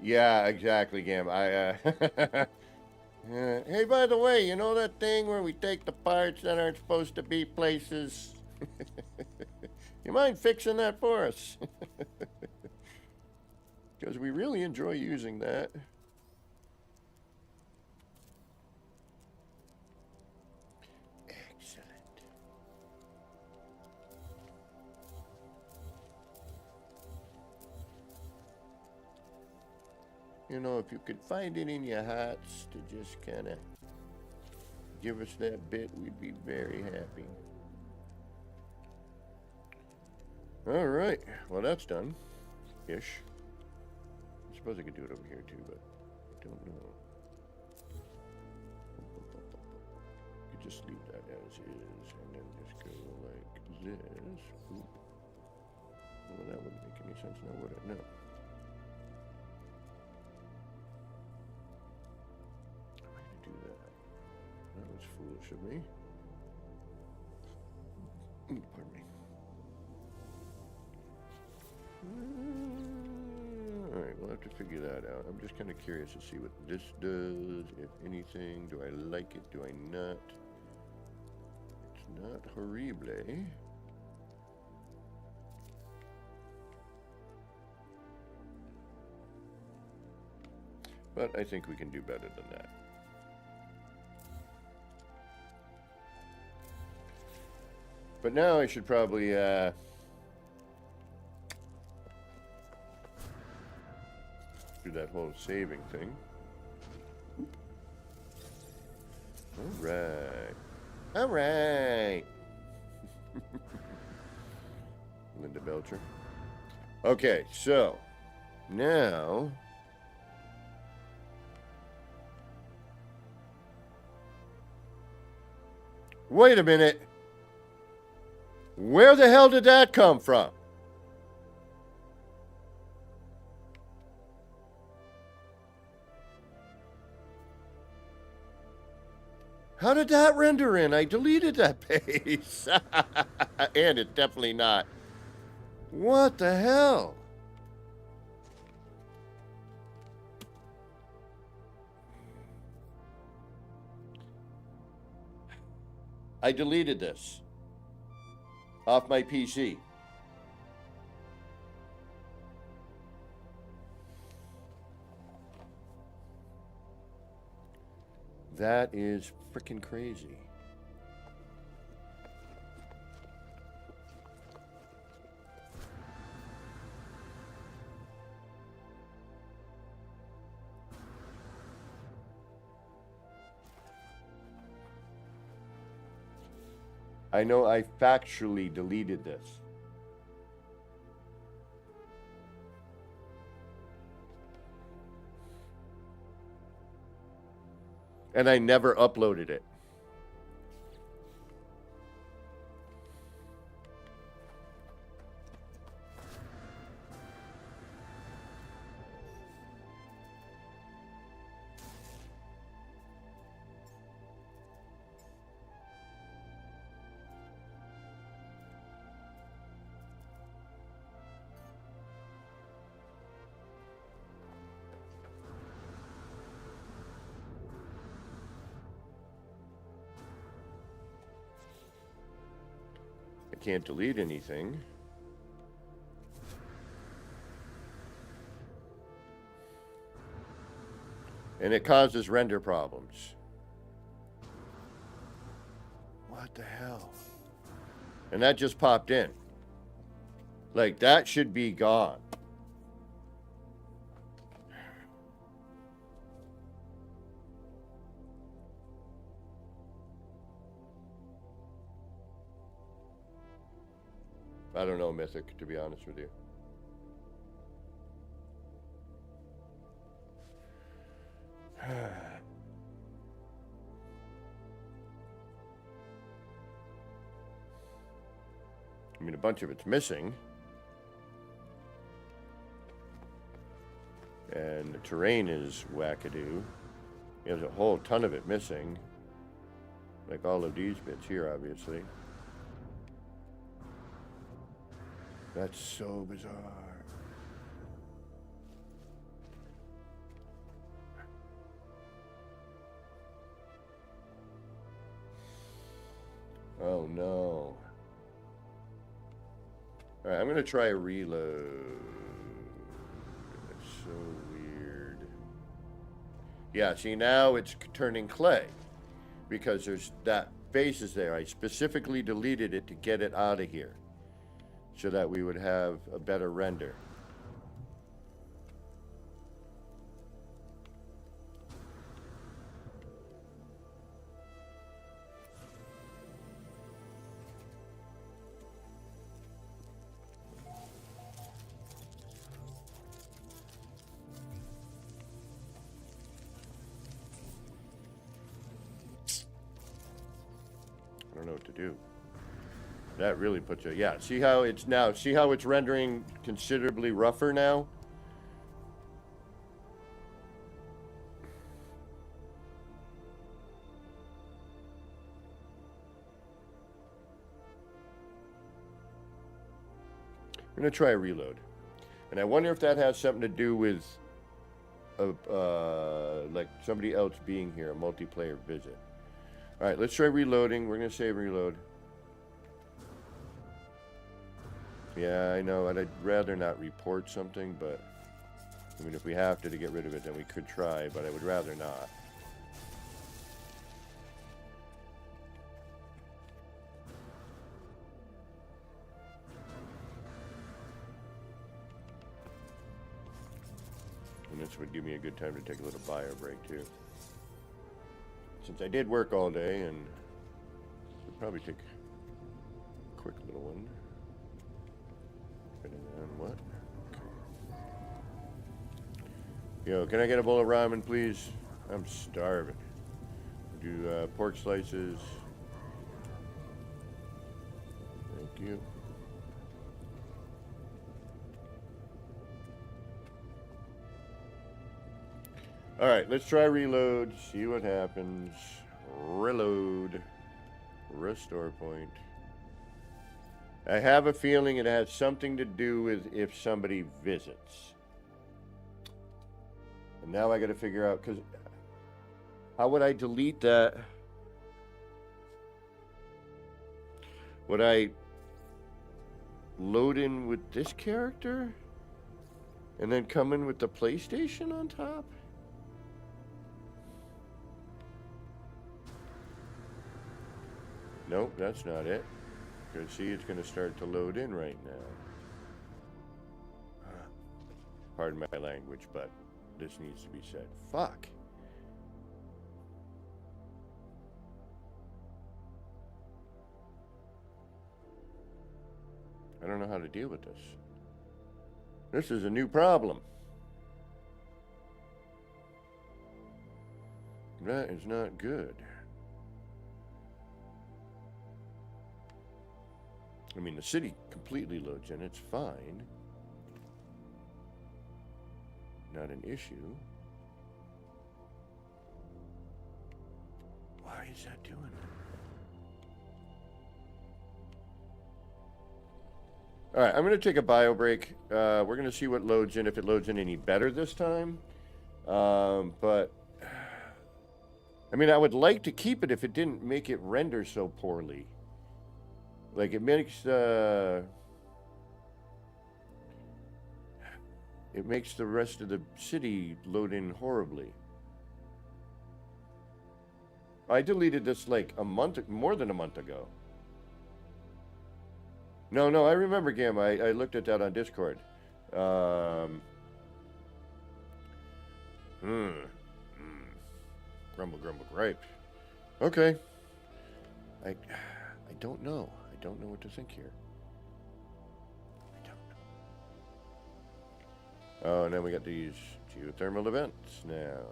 Yeah, exactly, Gam. Hey, by the way, you know that thing where we take the parts that aren't supposed to be places? You mind fixing that for us? Because we really enjoy using that. Excellent. If you could find it in your hearts to just kind of give us that bit, we'd be very happy. All right. Well, that's done. Ish. I suppose I could do it over here too, but I don't know. You could just leave that as is and then just go like this. Oop. Well, that wouldn't make any sense now, would it? No. I'm going to do that. That was foolish of me. Pardon me. Alright, we'll have to figure that out. I'm just kind of curious to see what this does, if anything. Do I like it? Do I not? It's not horrible. But I think we can do better than that. But now I should probably, do that whole saving thing. Alright. Alright. Linda Belcher. Okay, so now wait a minute. Where the hell did that come from? How did that render in? I deleted that page. And it's definitely not. What the hell? I deleted this off my PC. That is freaking crazy. I know I factually deleted this. And I never uploaded it. I can't delete anything. And it causes render problems. What the hell? And that just popped in. Like, that should be gone. I don't know, Mythic, to be honest with you. I mean, a bunch of it's missing. And the terrain is wackadoo. There's a whole ton of it missing. Like all of these bits here, obviously. That's so bizarre. Oh no. Alright, I'm gonna try a reload. It's so weird. Yeah, see now it's turning clay. Because there's that face is there. I specifically deleted it to get it out of here. So that we would have a better render. I don't know what to do. That really puts it. Yeah, see how it's now. See how it's rendering considerably rougher now? I'm going to try a reload. And I wonder if that has something to do with like somebody else being here, a multiplayer visit. All right, let's try reloading. We're going to save reload. Yeah, I know, and I'd rather not report something, but I mean, if we have to get rid of it, then we could try, but I would rather not. And this would give me a good time to take a little bio break, too. Since I did work all day, and would probably take a quick little one. And what? Okay. Yo, can I get a bowl of ramen, please? I'm starving. Do pork slices. Thank you. All right, let's try reload. See what happens. Reload. Restore point. I have a feeling it has something to do with if somebody visits. And now I got to figure out, because how would I delete that? Would I load in with this character and then come in with the PlayStation on top? Nope, that's not it. Because see, it's going to start to load in right now. Pardon my language, but this needs to be said. Fuck. I don't know how to deal with this. This is a new problem. That is not good. I mean, the city completely loads in. It's fine. Not an issue. Why is that doing that? All right, I'm going to take a bio break. We're going to see what loads in, if it loads in any better this time. But, I mean, I would like to keep it if it didn't make it render so poorly. Like, it makes the rest of the city load in horribly. I deleted this like more than a month ago. No, I remember, Gam. I looked at that on Discord. Grumble, gripe. Okay. I don't know. I don't know what to think here. I don't know. Oh, and then we got these geothermal events now.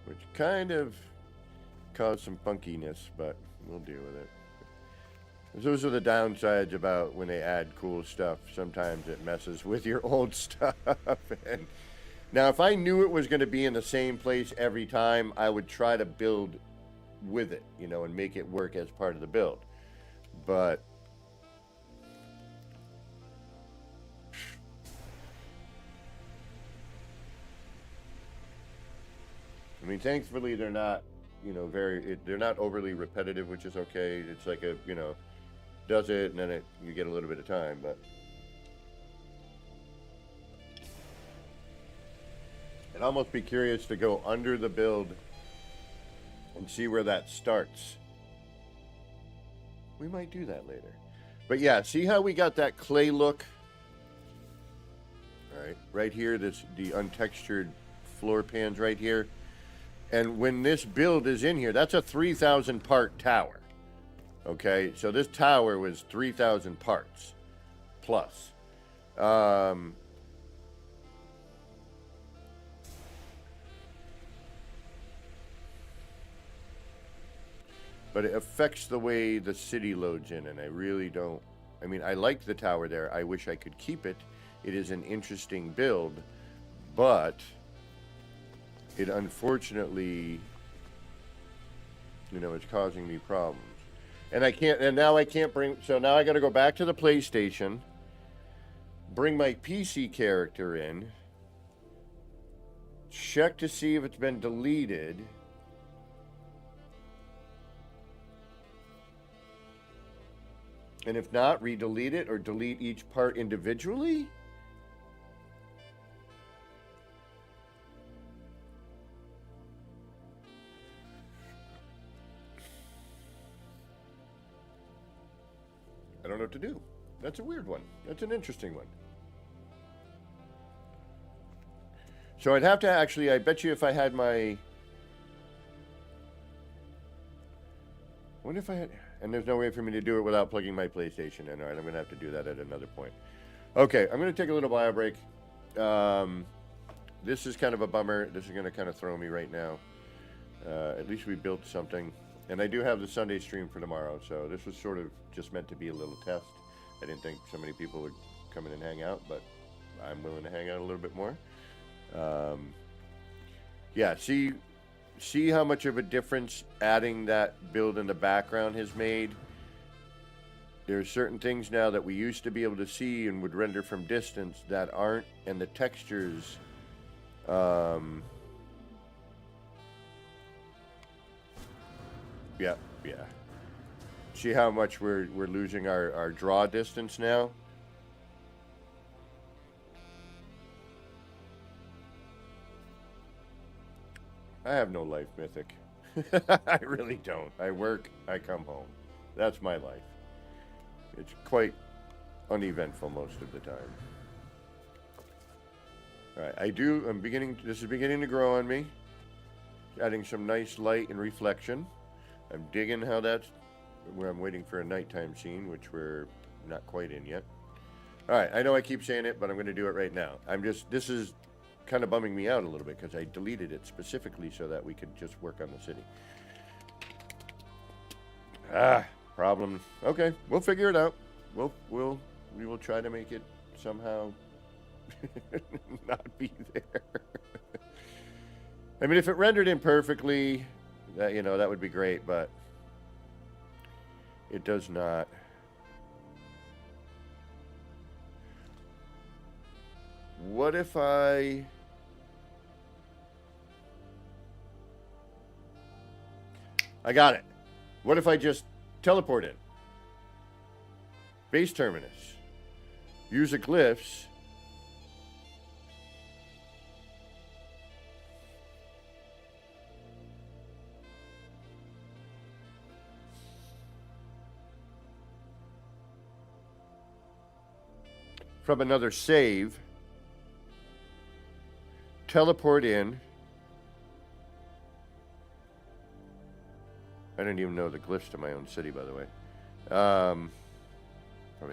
Which kind of caused some funkiness, but we'll deal with it. Those are the downsides about when they add cool stuff. Sometimes it messes with your old stuff. And now, if I knew it was going to be in the same place every time, I would try to build with it, you know, and make it work as part of the build. But I mean, thankfully they're not, you know, they're not overly repetitive, which is okay. It's like a, you know, does it and then you get a little bit of time, but I'd almost be curious to go under the build and see where that starts. We might do that later. But yeah, see how we got that clay look? All right here, the untextured floor pans right here. And when this build is in here, that's a 3,000 part tower. Okay, so this tower was 3,000 parts plus. But it affects the way the city loads in, and I really don't. I mean, I like the tower there. I wish I could keep it. It is an interesting build, but it unfortunately, you know, it's causing me problems. And now I can't bring, so now I got to go back to the PlayStation, bring my PC character in, check to see if it's been deleted. And if not, re-delete it or delete each part individually? I don't know what to do. That's a weird one. That's an interesting one. So I'd have to actually, I bet you if I had my... I wonder if I had... And there's no way for me to do it without plugging my PlayStation in. All right, I'm going to have to do that at another point. Okay, I'm going to take a little bio break. This is kind of a bummer. This is going to kind of throw me right now. At least we built something. And I do have the Sunday stream for tomorrow, so this was sort of just meant to be a little test. I didn't think so many people would come in and hang out, but I'm willing to hang out a little bit more. Yeah, see how much of a difference adding that build in the background has made. There are certain things now that we used to be able to see and would render from distance that aren't, and the textures, yeah. See how much we're losing our draw distance now? I have no life, Mythic. I really don't. I work, I come home. That's my life. It's quite uneventful most of the time. Alright, this is beginning to grow on me. Adding some nice light and reflection. I'm digging how that's, where I'm waiting for a nighttime scene, which we're not quite in yet. Alright, I know I keep saying it, but I'm going to do it right now. This is kind of bumming me out a little bit because I deleted it specifically so that we could just work on the city. Problem. Okay, we'll figure it out. We will try to make it somehow not be there. I mean, if it rendered imperfectly, that would be great, but it does not. What if I got it. What if I just teleport in? Base terminus. Use the glyphs. From another save. Teleport in. I didn't even know the glyphs to my own city, by the way. Probably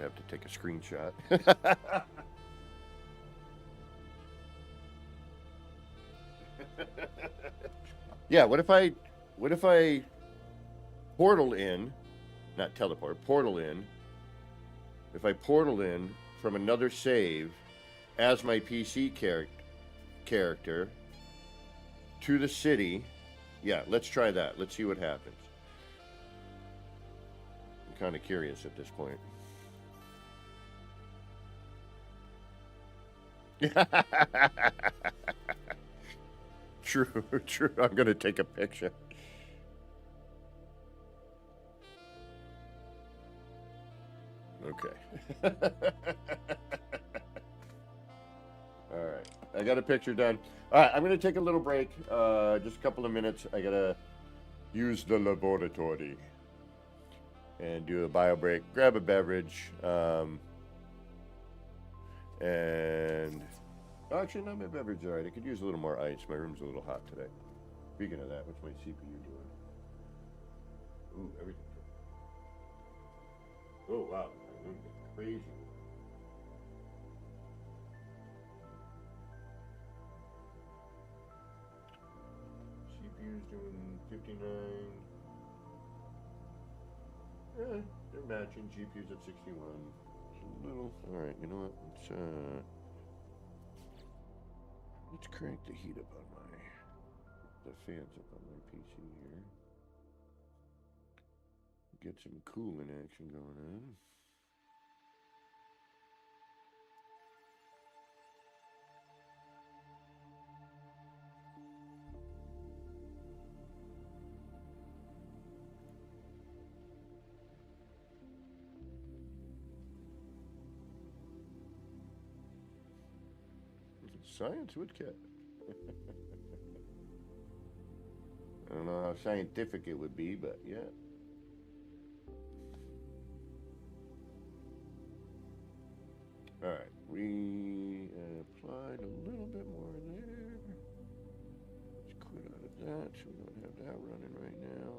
have to take a screenshot. Yeah, what if I portal in, not teleport, portal in. If I portal in from another save as my PC character to the city. Yeah, let's try that. Let's see what happens. I'm kind of curious at this point. True. I'm going to take a picture. Okay. All right. I got a picture done. All right. I'm going to take a little break. Just a couple of minutes. I got to use the laboratory and do a bio break. Grab a beverage. And actually, no, my beverage is all right. I could use a little more ice. My room's a little hot today. Speaking of that, what's my CPU doing? Ooh, everything. Oh, wow. My room is crazy. CPU's doing 59. Yeah, they're matching. GPU's at 61. It's a little. All right, you know what? Let's crank the heat up on the fans up on my PC here. Get some cooling action going on. Science woodcut. I don't know how scientific it would be, but yeah. All right, we applied a little bit more there. Let's quit out of that so we don't have that running right now.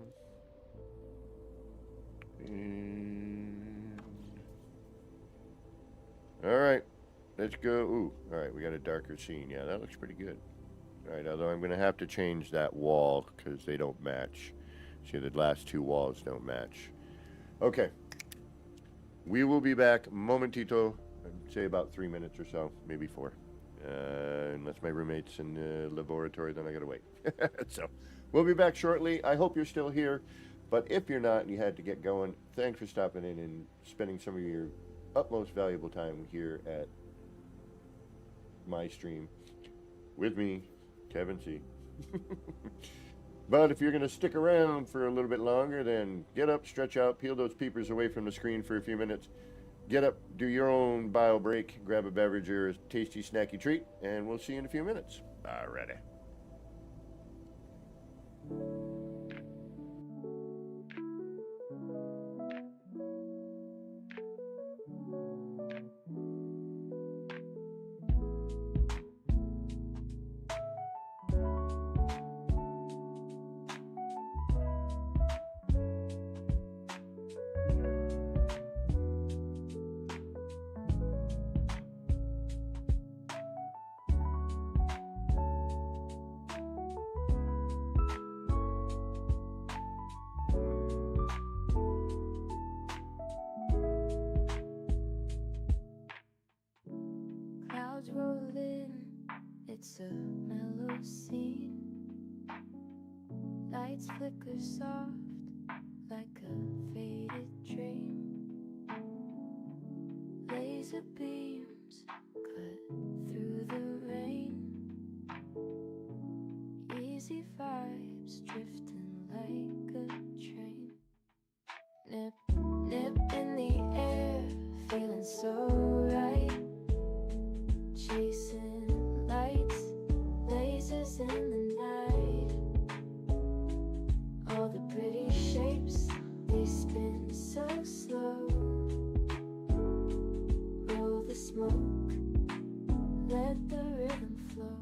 And all right. Let's go. Ooh, all right, we got a darker scene. Yeah, that looks pretty good. All right, although I'm going to have to change that wall because they don't match. See, the last two walls don't match. Okay. We will be back momentito. I'd say about 3 minutes or so, maybe 4. Unless my roommate's in the laboratory, then I gotta wait. So, we'll be back shortly. I hope you're still here, but if you're not and you had to get going, thanks for stopping in and spending some of your utmost valuable time here at my stream with me, Kevin C. But if you're going to stick around for a little bit longer, then get up, stretch out, peel those peepers away from the screen for a few minutes. Get up, do your own bio break, grab a beverage or a tasty, snacky treat, and we'll see you in a few minutes. Alrighty. Clouds roll in, it's a mellow scene. Lights flicker soft like a faded dream. Laser beams cut through the rain. Easy vibes drifting like a train. Nip, nip in the air, feeling so right. Chasing lights, lasers in the night. All the pretty shapes, they spin so slow. Roll the smoke, let the rhythm flow.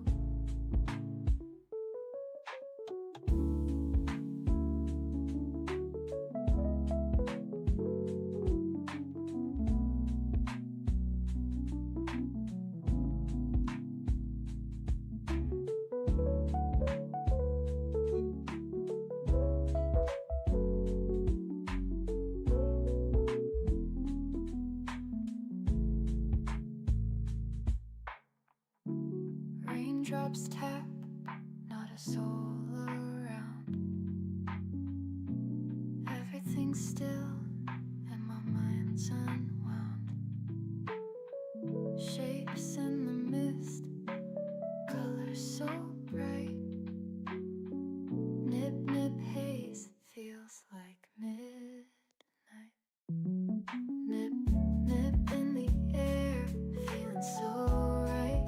Raindrops tap, not a soul around. Everything's still and my mind's unwound. Shapes in the mist, colors so bright. Nip, nip haze, feels like midnight. Nip, nip in the air, feeling so right.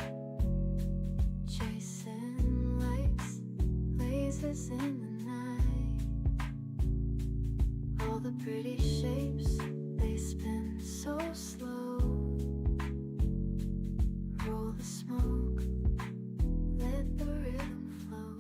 Chasing lights, lasers in the night. All the pretty shapes, they spin so slow. Roll the smoke, let the rhythm flow.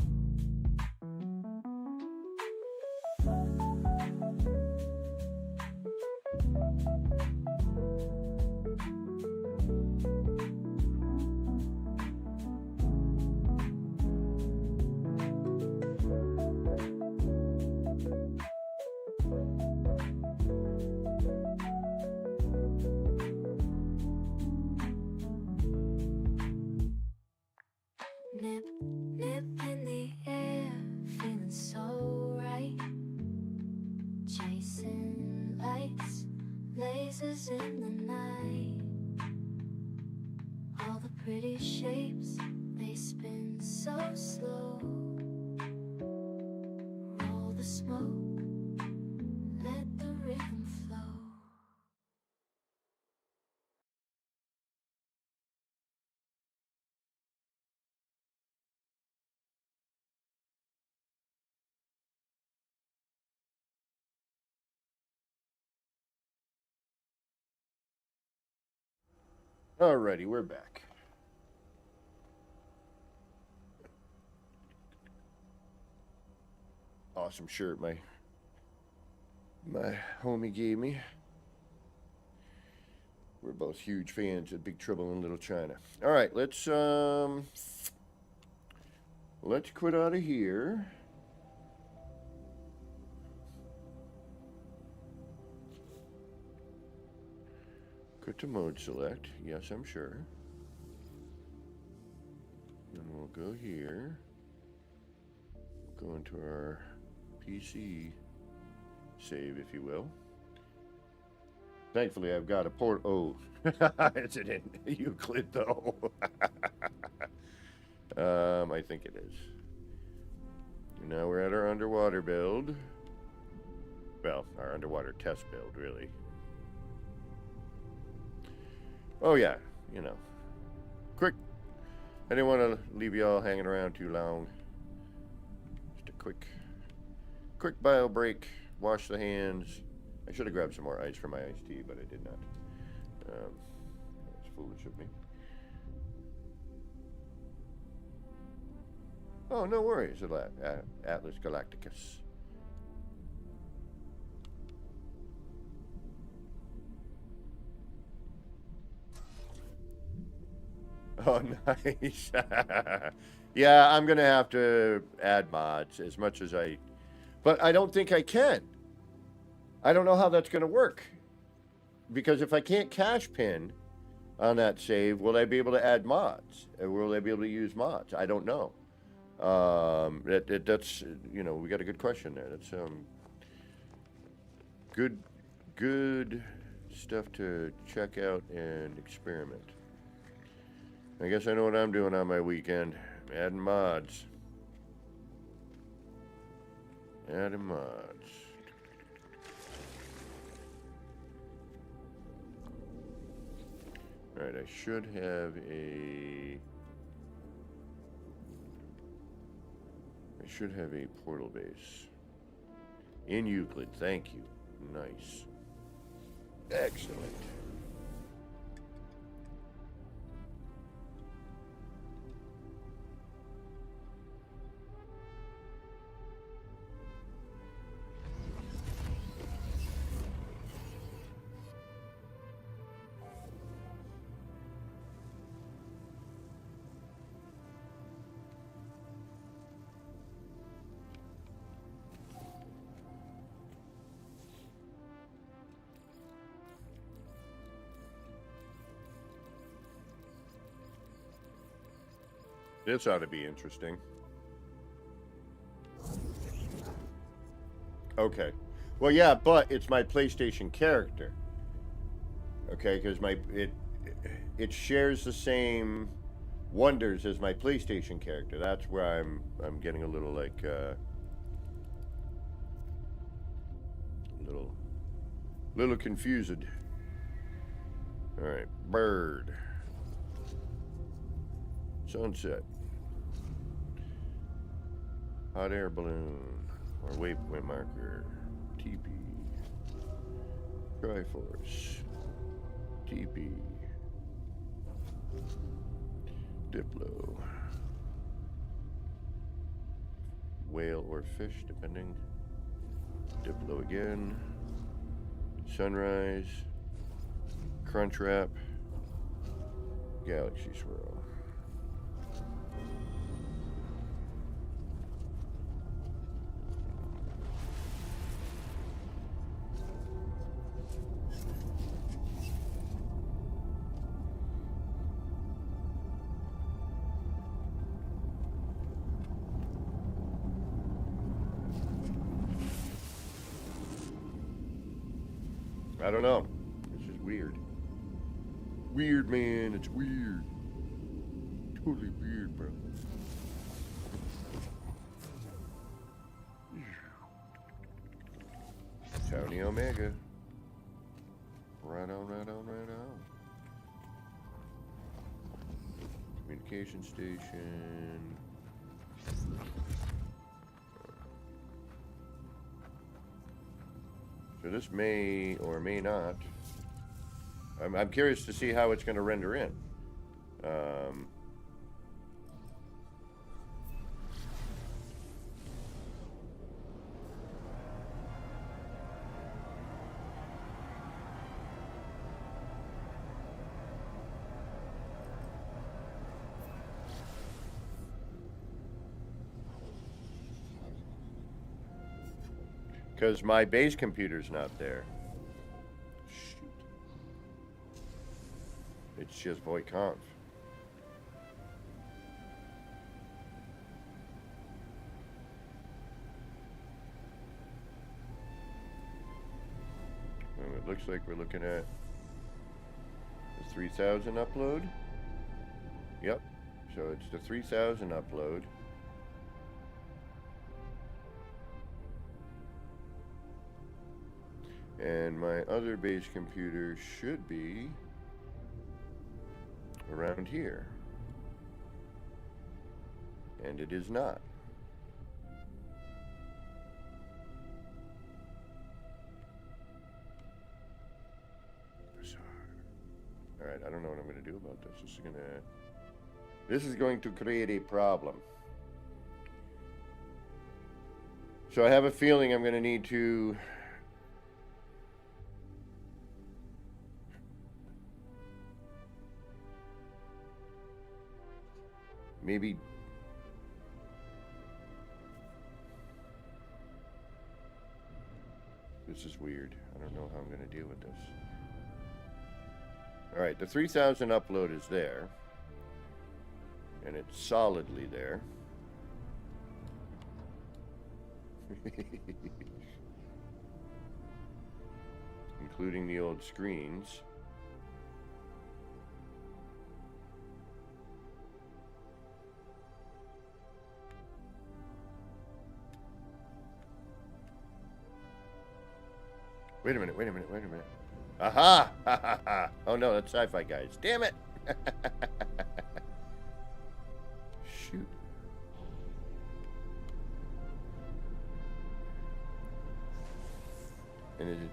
Nip, nip in the air, feeling so right. Chasing lights, lasers in the night. All the pretty shapes, they spin so slow. Roll the smoke, let the rhythm flow. Alrighty, we're back. Awesome shirt my homie gave me. We're both huge fans of Big Trouble in Little China. All right, let's quit out of here. Go to mode select. Yes, I'm sure. And we'll go here. Go into our PC save, if you will. Thankfully, I've got a port. Oh, is it in Euclid though? I think it is. Now we're at our underwater build. Well, our underwater test build, really. Oh yeah, you know. Quick. I didn't want to leave you all hanging around too long. Just a quick bio break. Wash the hands. I should have grabbed some more ice for my iced tea, but I did not. That's foolish of me. Oh, no worries, Atlas Galacticus. Oh, nice. Yeah, I'm going to have to add mods as much as but I don't think I can. I don't know how that's going to work. Because if I can't cache pin on that save, will I be able to add mods? Or will I be able to use mods? I don't know. That's, you know, we got a good question there. That's good stuff to check out and experiment. I guess I know what I'm doing on my weekend. Adding mods. Adding mods. Alright, I should have a portal base. In Euclid, thank you. Nice. Excellent. This ought to be interesting. Okay. Well, yeah, but it's my PlayStation character. Okay, because it shares the same wonders as my PlayStation character. That's where I'm getting a little like little confused. All right, bird. Sunset. Hot air balloon. Or waypoint marker. TP. Triforce. TP. Diplo. Whale or fish, depending. Diplo again. Sunrise. Crunchwrap. Galaxy swirl. I don't know. This is weird. Weird, man. It's weird. Totally weird, bro. Tony Omega. Right on, right on, right on. Communication station. So this may or may not. I'm curious to see how it's going to render in. Because my base computer's not there. Shoot. It's just voight-conf. And it looks like we're looking at the 3000 upload. Yep. So it's the 3000 upload. And my other base computer should be around here. And it is not. Alright, I don't know what I'm going to do about this. This is going to create a problem. So I have a feeling I'm going to need to maybe this is weird. I don't know how I'm going to deal with this. Alright, the 3000 upload is there. And it's solidly there. Including the old screens. Wait a minute. Aha! Ha ha ha! Oh no, that's Sci-Fi Guys. Damn it! Shoot. And is it...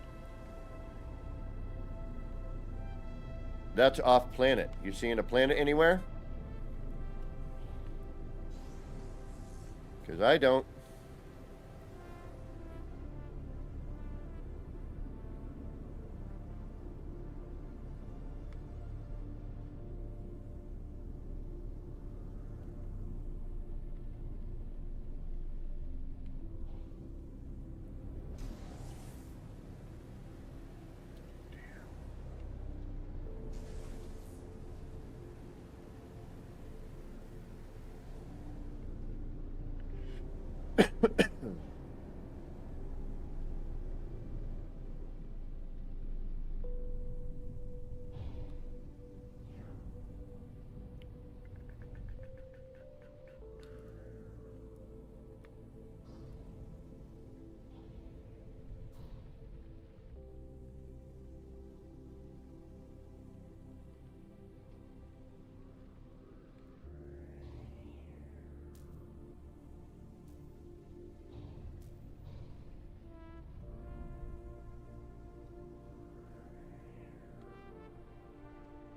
That's off planet. You seeing a planet anywhere? Because I don't.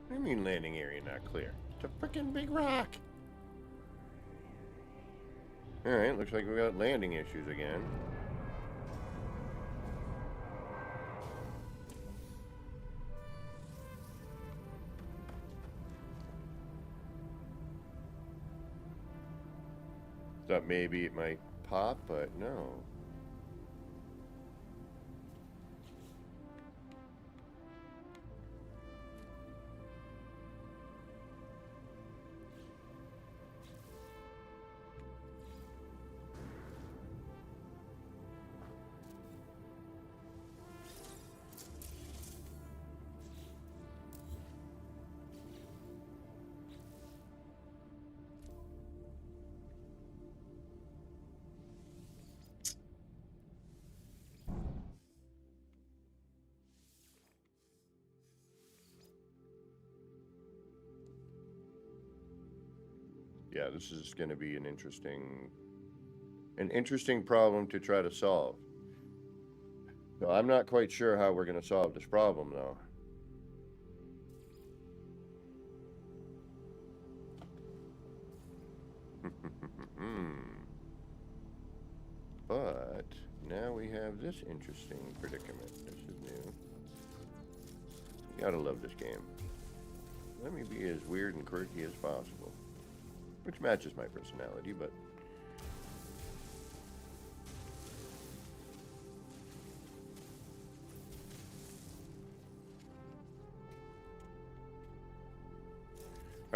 What do you mean landing area not clear? It's a freaking big rock. Alright, looks like we got landing issues again. Thought maybe it might pop, but no. Yeah, this is going to be an interesting problem to try to solve. So I'm not quite sure how we're going to solve this problem, though. But now we have this interesting predicament. This is new. You gotta love this game. Let me be as weird and quirky as possible. Which matches my personality, but...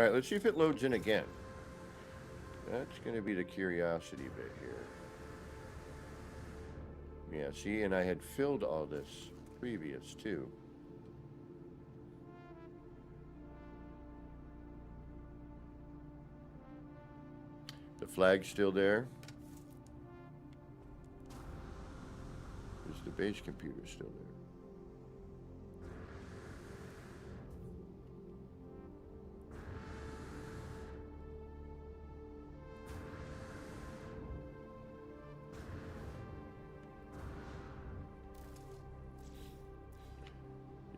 All right, let's see if it loads in again. That's going to be the curiosity bit here. Yeah, see, and I had filled all this previous too. The flag's still there. Is the base computer still there?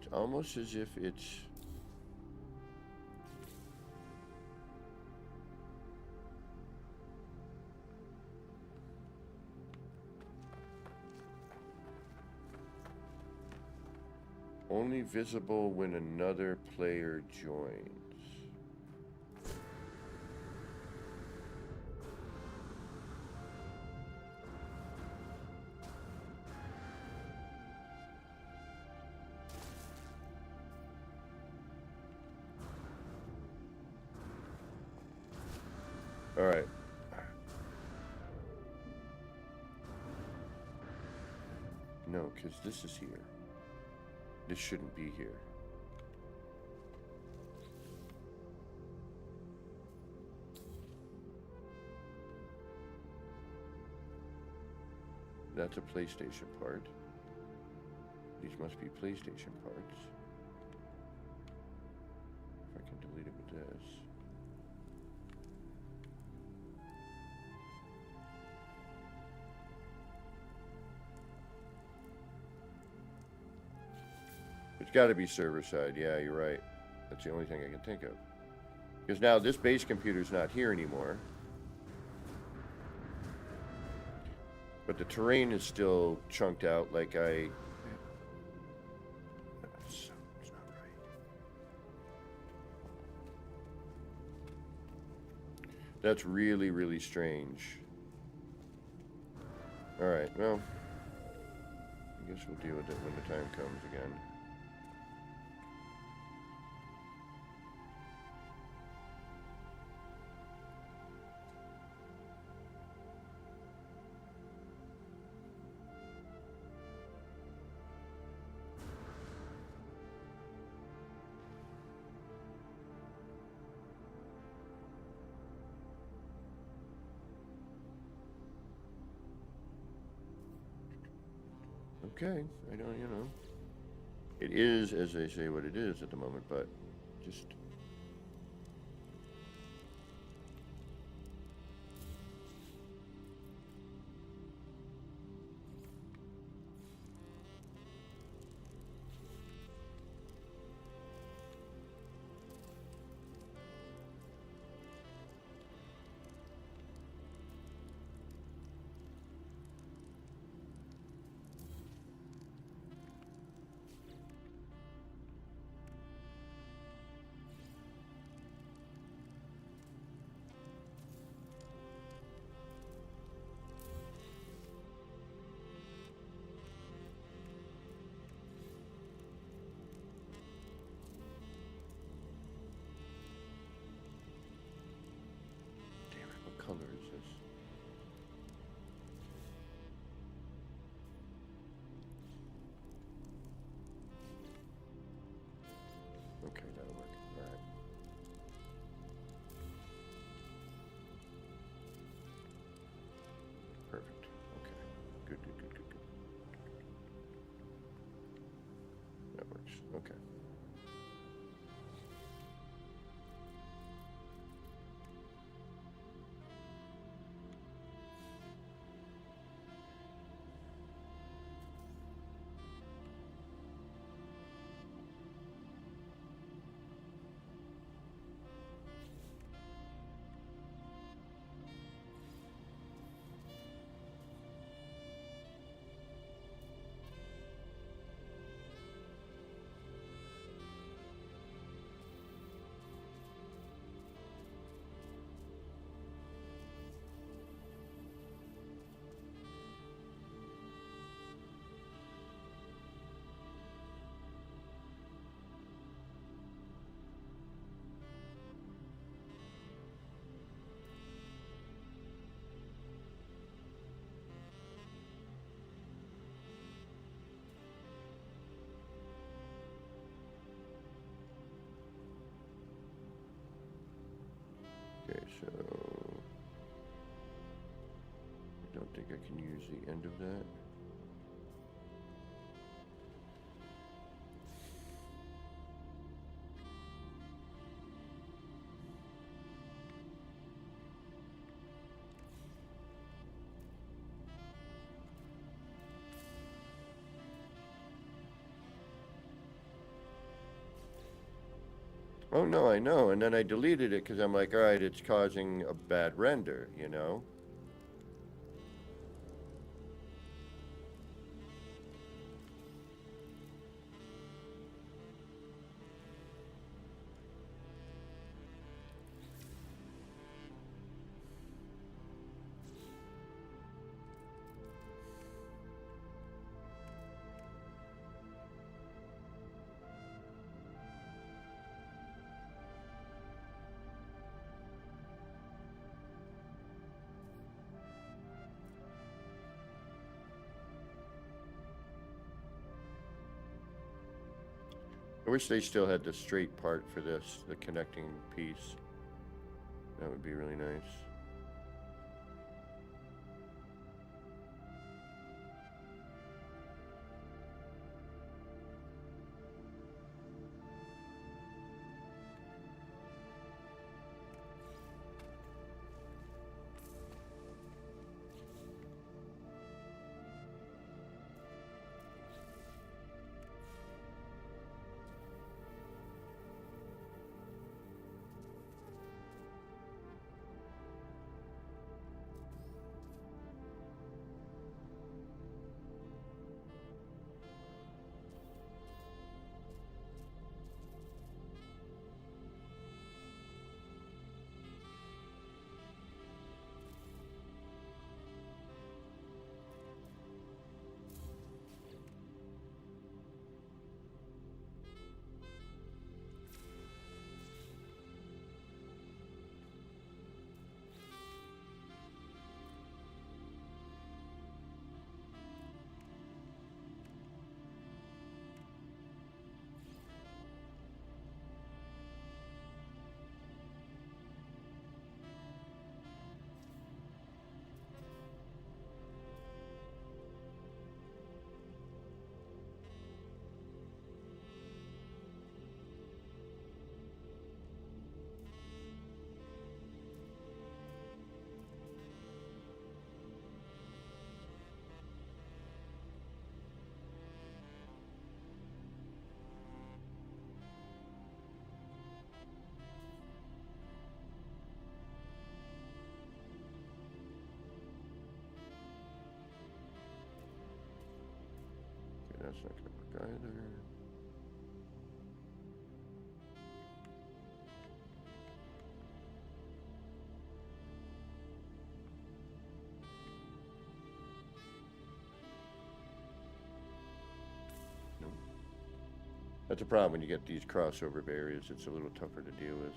It's almost as if it's only visible when another player joins. All right. No, because this is here. This shouldn't be here. That's a PlayStation part. These must be PlayStation parts. If I can delete it with this. It's got to be server side. Yeah, you're right. That's the only thing I can think of. Because now this base computer's not here anymore. But the terrain is still chunked out like I... It's not right. That's really, really strange. Alright, well... I guess we'll deal with it when the time comes again. Okay, I don't, you know. It is, as they say, what it is at the moment, but just... color is this? Okay, that'll work. All right. Perfect. Okay. Good, good, good, good, good. That works. Okay. So I don't think I can use the end of that. Oh no, I know. And then I deleted it because I'm like, all right, it's causing a bad render, you know? I wish they still had the straight part for this, the connecting piece. That would be really nice. Okay, that's not gonna work either. Nope. That's a problem when you get these crossover areas. It's a little tougher to deal with.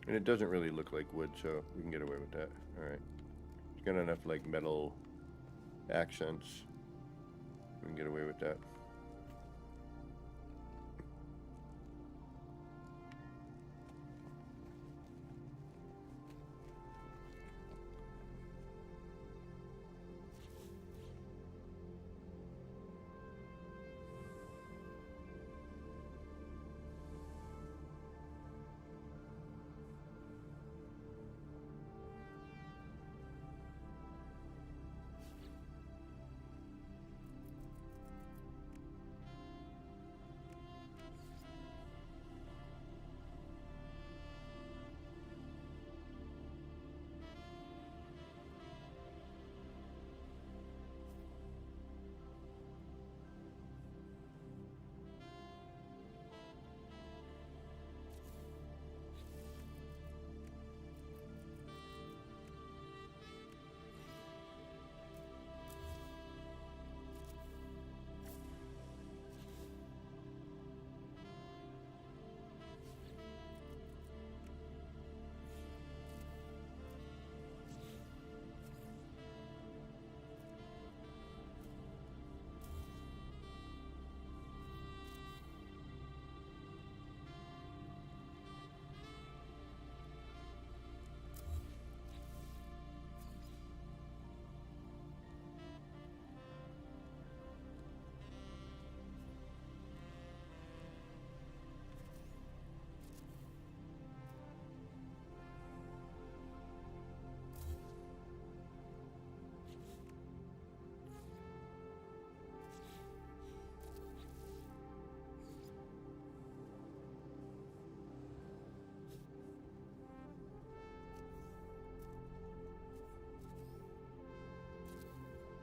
And it doesn't really look like wood, so we can get away with that. Alright. It's got enough like metal accents. We can get away with that.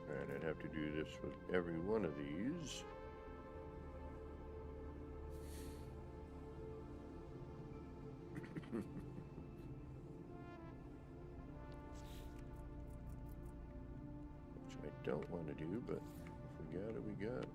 Alright, I'd have to do this with every one of these. Which I don't want to do, but if we got it, we got it.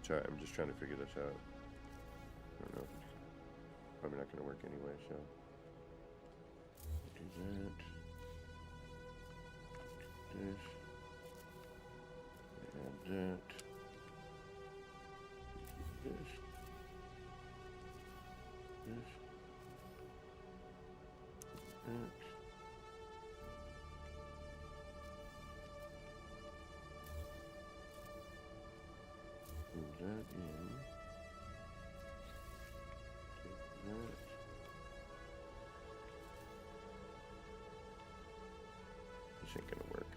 Sorry, I'm just trying to figure this out. I don't know if it's probably not going to work anyway, so. Do that. This. Add that. This. This. That. Move that in. Take that. This ain't gonna work.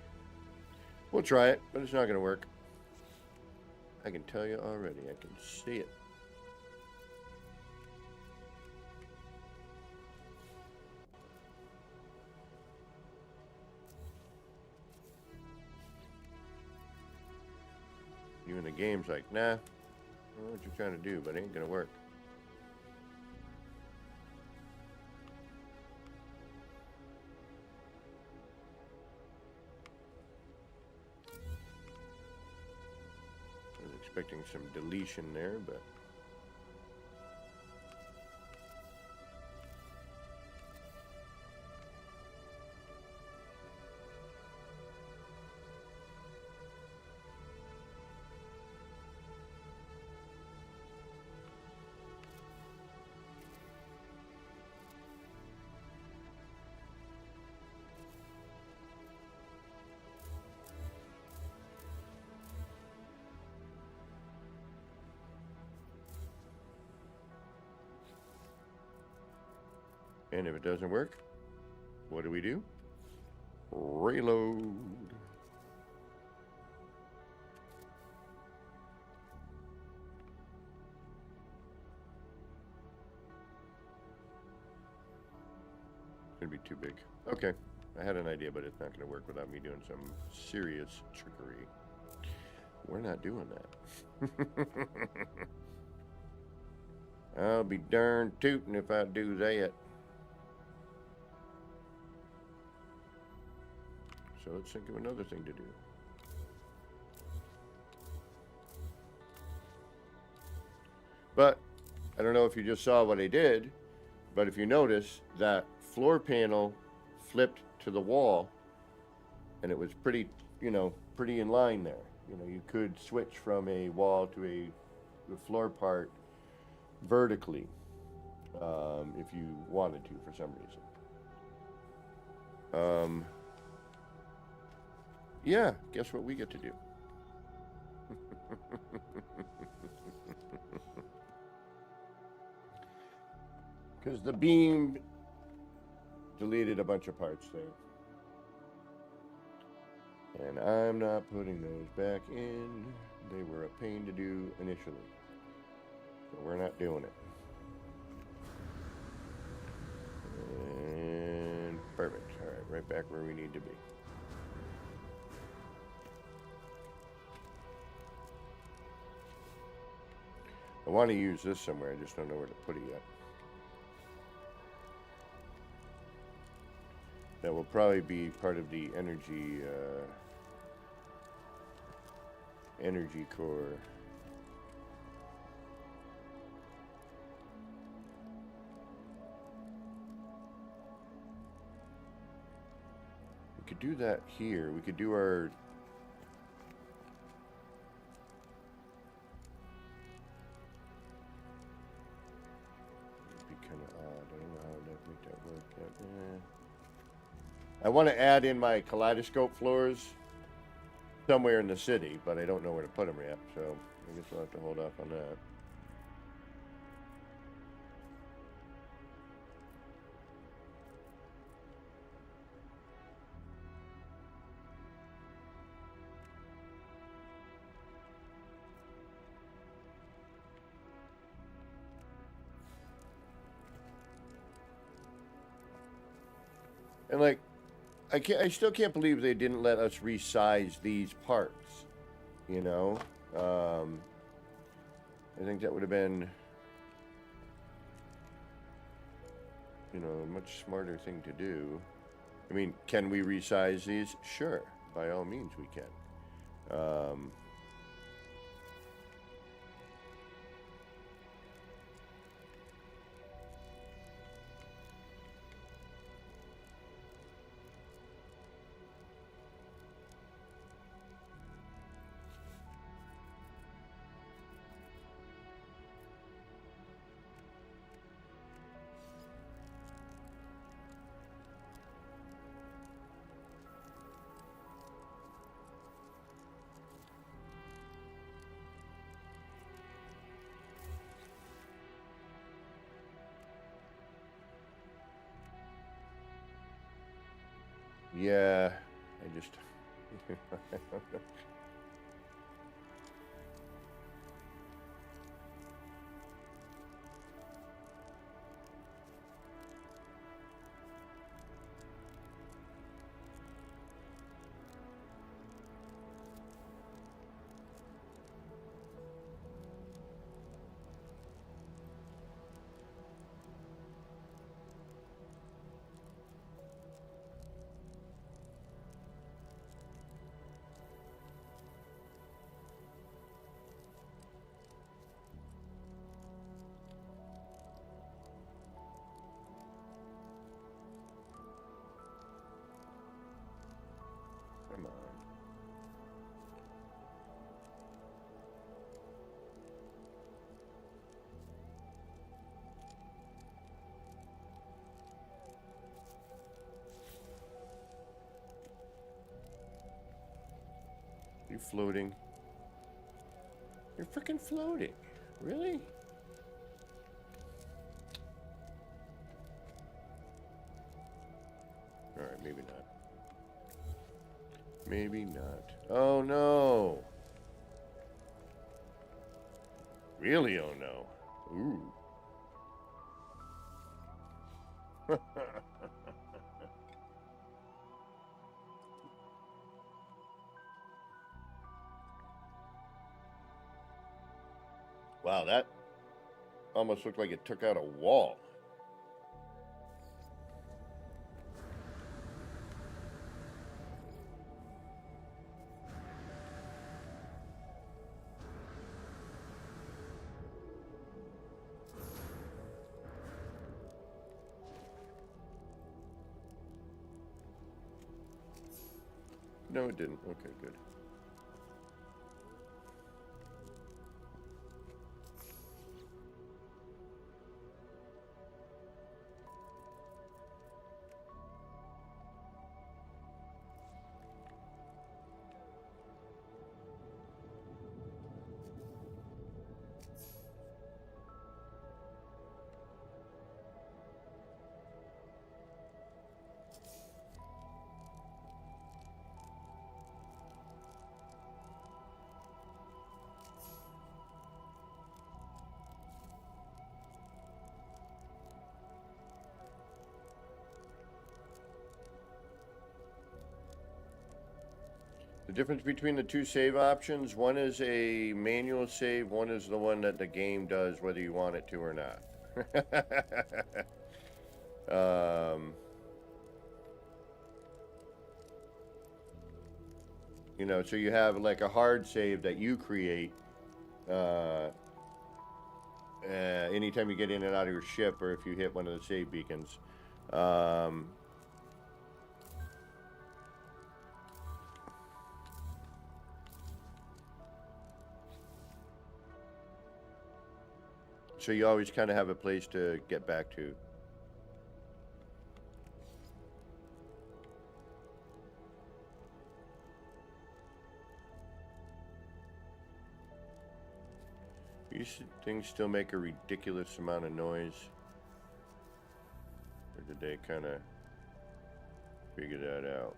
We'll try it, but it's not gonna work. I can tell you already. I can see it. Even the game's like, nah, I know what you're trying to do, but it ain't gonna work. I was expecting some deletion there, but and if it doesn't work, what do we do? Reload. It's gonna be too big. Okay, I had an idea, but it's not gonna work without me doing some serious trickery. We're not doing that. I'll be darn tootin' if I do that. So let's think of another thing to do. But I don't know if you just saw what I did, but if you notice, that floor panel flipped to the wall, and it was pretty, pretty in line there. You could switch from a wall to the floor part vertically if you wanted to for some reason. Yeah, guess what we get to do? Because the beam deleted a bunch of parts there. And I'm not putting those back in. They were a pain to do initially. So we're not doing it. And perfect. All right, right back where we need to be. I want to use this somewhere, I just don't know where to put it yet. That will probably be part of the energy core. We could do that here. We could do our... I want to add in my kaleidoscope floors somewhere in the city, but I don't know where to put them yet, so I guess we'll have to hold off on that. And like, I still can't believe they didn't let us resize these parts, I think that would have been, a much smarter thing to do. I mean, can we resize these? Sure, by all means we can. Yeah, I just. Come on. You floating? You're freaking floating. Really? Alright, maybe not. Maybe not. Oh no! Really, oh no. Ooh. Wow, that almost looked like it took out a wall. No, it didn't. Okay, good. The difference between the two save options, one is a manual save, one is the one that the game does whether you want it to or not. You know, so you have like a hard save that you create anytime you get in and out of your ship or if you hit one of the save beacons. So you always kind of have a place to get back to. These things still make a ridiculous amount of noise. Or did they kind of figure that out?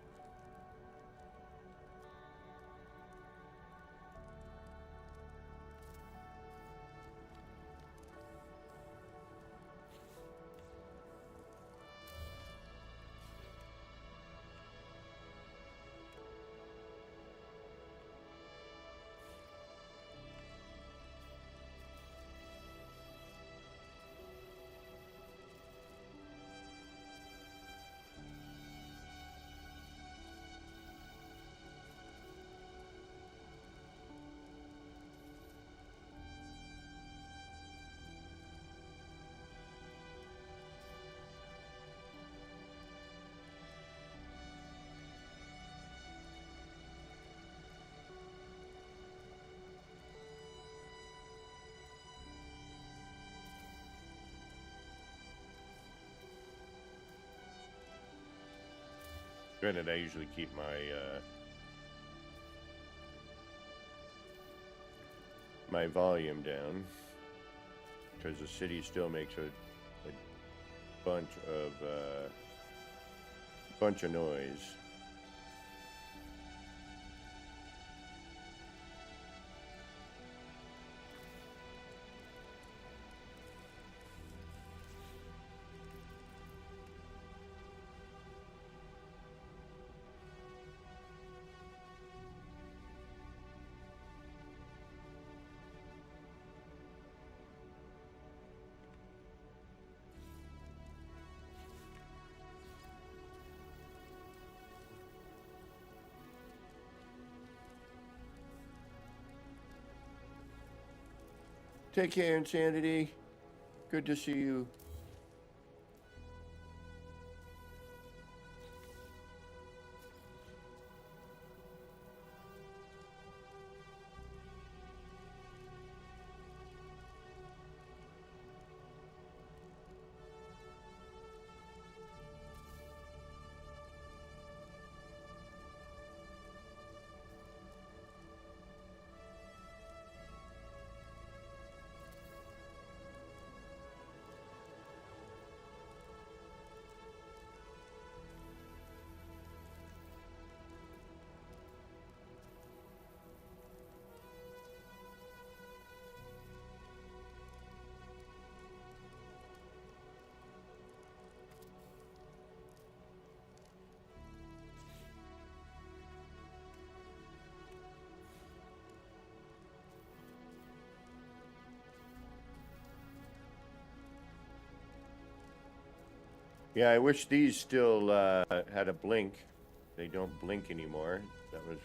Granted, I usually keep my volume down because the city still makes a bunch of noise. Take care, Insanity. Good to see you. Yeah, I wish these still had a blink. They don't blink anymore. That was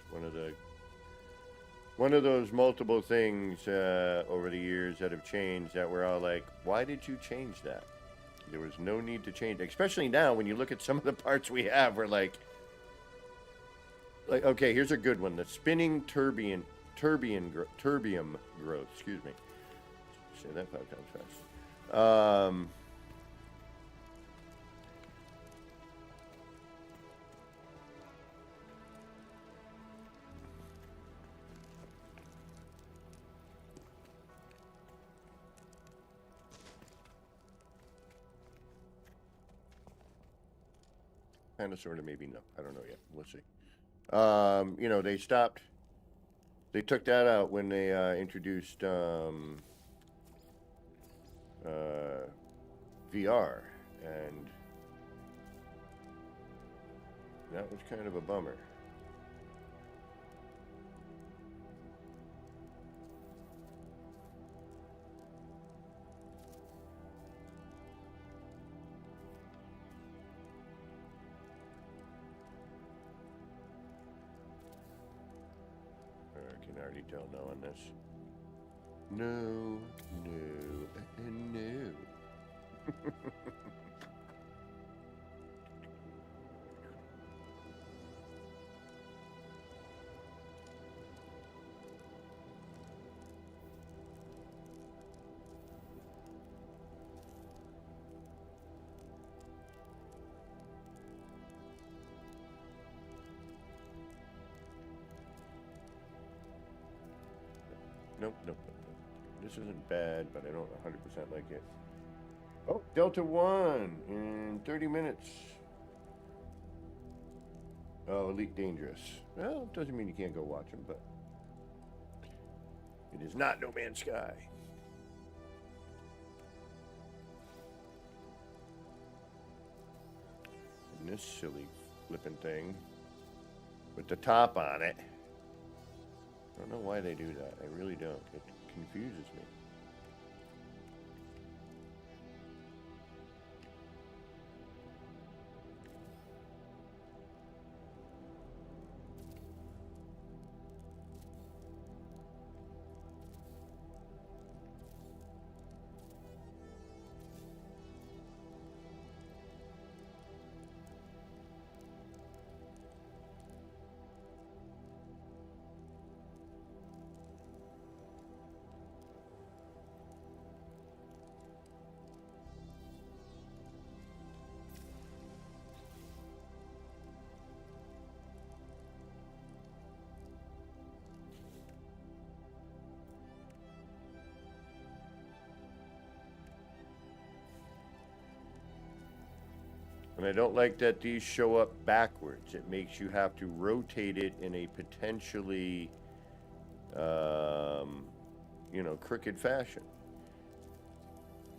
one of those multiple things over the years that have changed that we're all like, why did you change that? There was no need to change it. Especially now when you look at some of the parts we have, we're like okay, here's a good one. The spinning terbium growth. Excuse me. Say that 5 times fast. Kind of, sort of, maybe no. I don't know yet. We'll see. You know, they took that out when they introduced VR, and that was kind of a bummer. I can already tell no on this. No, and no. Nope. This isn't bad, but I don't 100% like it. Oh, Delta 1 in 30 minutes. Oh, Elite Dangerous. Well, doesn't mean you can't go watch them, but it is not No Man's Sky. And this silly flipping thing with the top on it. I don't know why they do that. I really don't. It confuses me. And I don't like that these show up backwards. It makes you have to rotate it in a potentially, crooked fashion.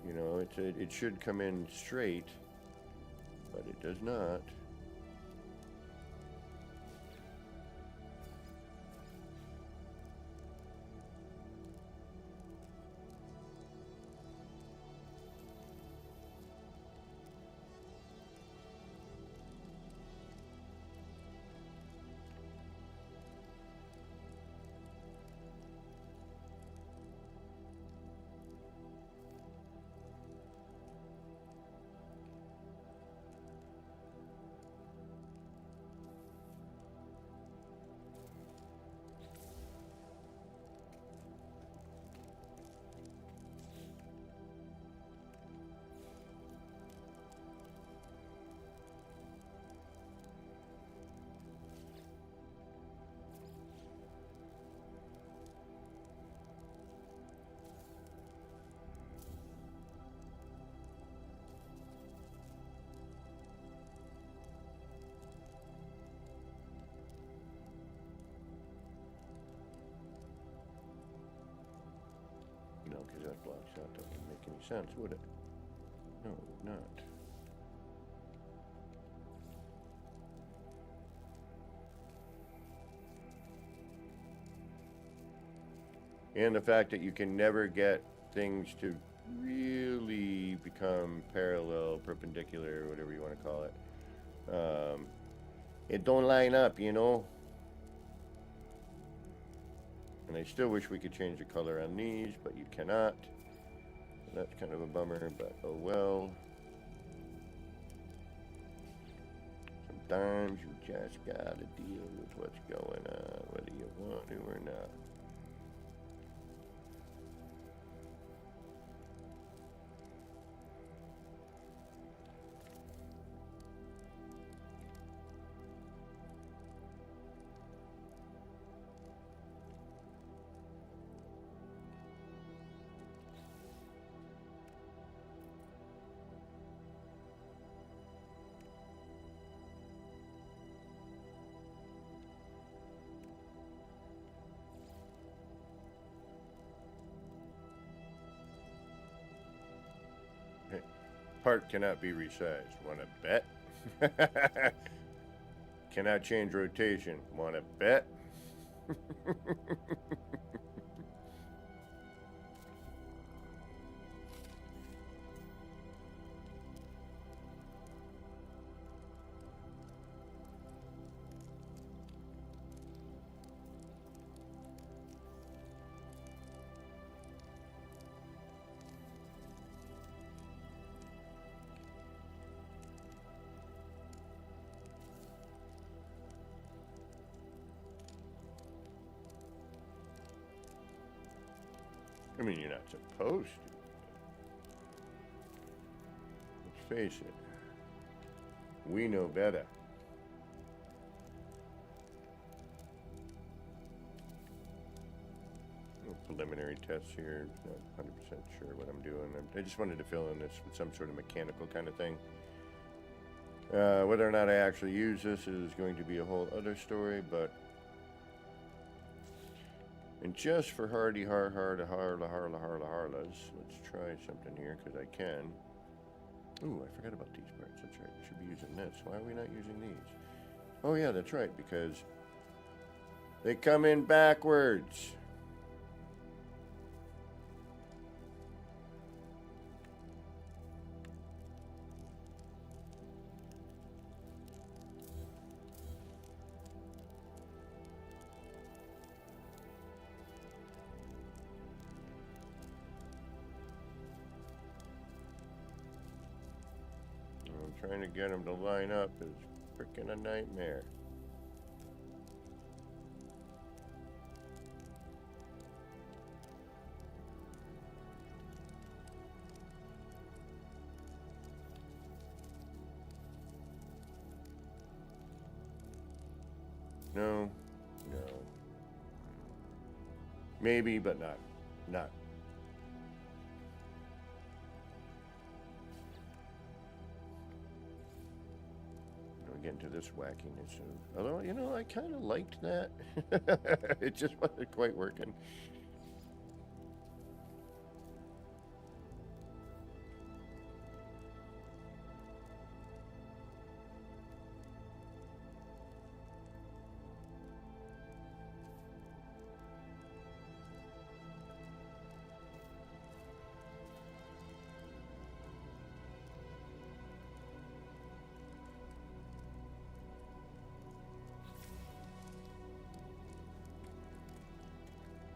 You know, it should come in straight, but it does not. because that blocks out. That wouldn't make any sense, would it? No, it would not. And the fact that you can never get things to really become parallel, perpendicular, whatever you want to call it. It don't line up, you know. And I still wish we could change the color on these, but you cannot. That's kind of a bummer, but oh well. Sometimes you just gotta deal with what's going on, whether you want to or not. Part cannot be resized. Want to bet? Cannot change rotation. Want to bet? I mean, you're not supposed to. Let's face it. We know better. Preliminary tests here. Not 100% sure what I'm doing. I just wanted to fill in this with some sort of mechanical kind of thing. Whether or not I actually use this is going to be a whole other story, but... And just for hardy harlas, let's try something here, because I can. Ooh, I forgot about these parts. That's right. We should be using this. Why are we not using these? Oh, yeah, that's right, because they come in backwards. Trying to get them to line up is freaking a nightmare. No, no. Maybe, but not. Not. Get into this wackiness. Although, you know, I kind of liked that. It just wasn't quite working.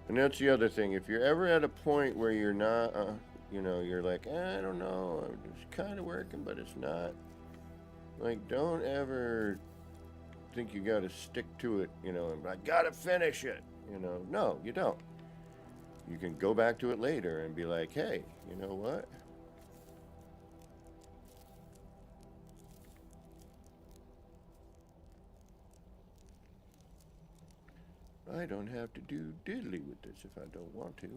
And that's the other thing. If you're ever at a point where you're not, you know, you're like, I don't know, it's kind of working, but it's not. Like, don't ever think you got to stick to it, you know, and I got to finish it, you know. No, you don't. You can go back to it later and be like, hey, you know what? I don't have to do diddly with this if I don't want to.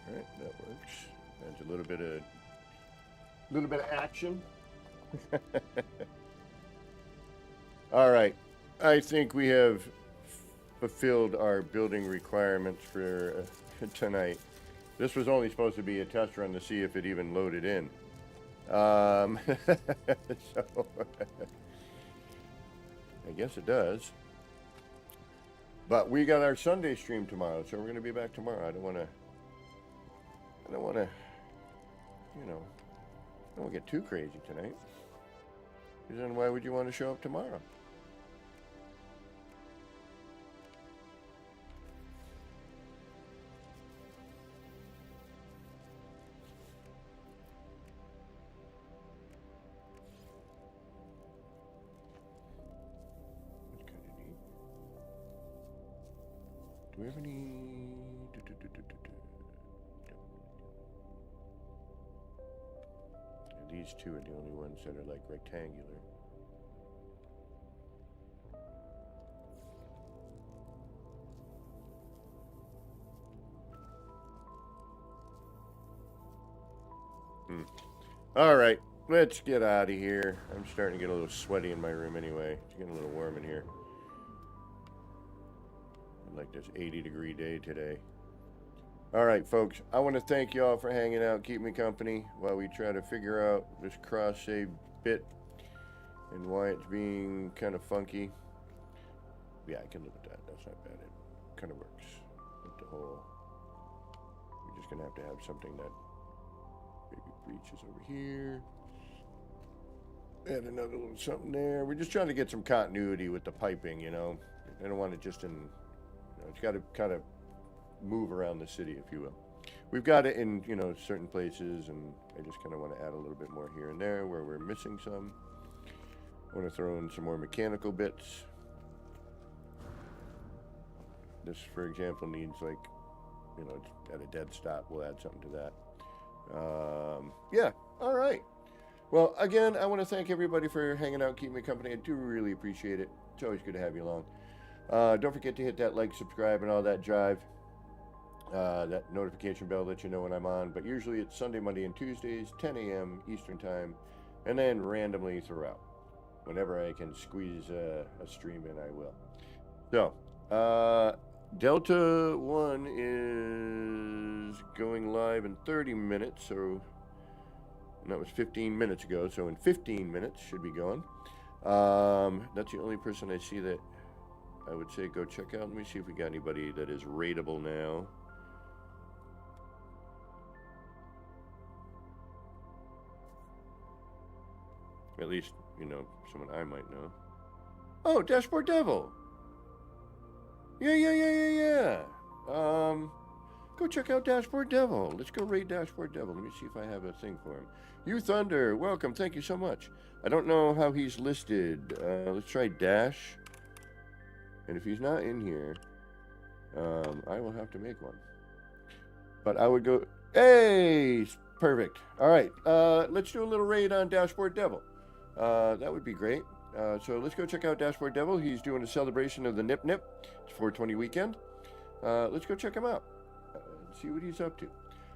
All right, that works. Adds a little bit of action. All right, I think we have fulfilled our building requirements for tonight. This was only supposed to be a test run to see if it even loaded in. So I guess it does. But we got our Sunday stream tomorrow, so we're going to be back tomorrow. I don't want to, you know, I don't want to get too crazy tonight. Because then why would you want to show up tomorrow? we have any? And these two are the only ones that are like rectangular. All right, let's get out of here. I'm starting to get a little sweaty in my room anyway. It's getting a little warm in here. Like this 80-degree day today. All right, folks, I want to thank you all for hanging out, keep me company while we try to figure out this cross-save bit and why it's being kind of funky. Yeah, I can live with that. That's not bad. It kind of works with the whole. We're just going to have something that maybe reaches over here. Add another little something there. We're just trying to get some continuity with the piping, you know. I don't want it just in, you know, it's got to kind of move around the city, if you will. We've got it in, you know, certain places, and I just kind of want to add a little bit more here and there where we're missing some. I want to throw in some more mechanical bits. This, for example, needs, like, you know, it's at a dead stop. We'll add something to that. Yeah, all right. Well, again, I want to thank everybody for hanging out, keeping me company. I do really appreciate it. It's always good to have you along. Don't forget to hit that like, subscribe, and all that jive. That notification bell lets you know when I'm on. But usually it's Sunday, Monday, and Tuesdays, 10 a.m. Eastern Time. And then randomly throughout. Whenever I can squeeze a stream in, I will. So, Delta 1 is going live in 30 minutes. So, and that was 15 minutes ago. So in 15 minutes should be going. That's the only person I see that I would say go check out. Let me see if we got anybody that is rateable now. At least, you know, someone I might know. Oh, Dashboard Devil. Yeah. Go check out Dashboard Devil. Let's go raid Dashboard Devil. Let me see if I have a thing for him. You Thunder, welcome. Thank you so much. I don't know how he's listed. Let's try Dash. And if he's not in here, I will have to make one. But I would go, hey, perfect. All right, let's do a little raid on Dashboard Devil. That would be great. So let's go check out Dashboard Devil. He's doing a celebration of the Nip Nip. It's 420 weekend. Let's go check him out. See what he's up to.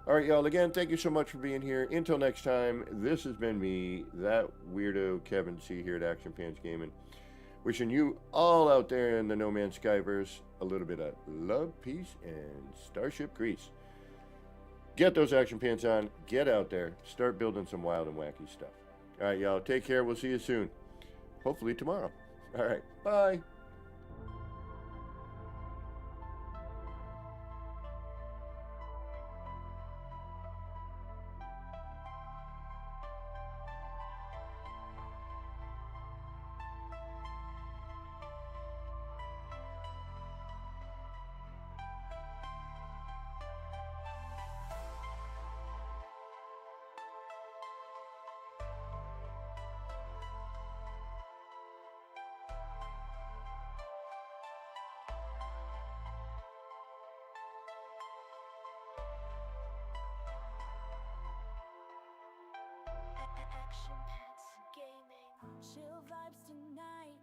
All right, y'all. Again, thank you so much for being here. Until next time, this has been me, that weirdo Kevin C. here at Action Pants Gaming. Wishing you all out there in the No Man's Skyverse a little bit of love, peace, and Starship grease. Get those action pants on. Get out there. Start building some wild and wacky stuff. All right, y'all. Take care. We'll see you soon. Hopefully tomorrow. All right. Bye. Action Pants Gaming. Chill vibes tonight.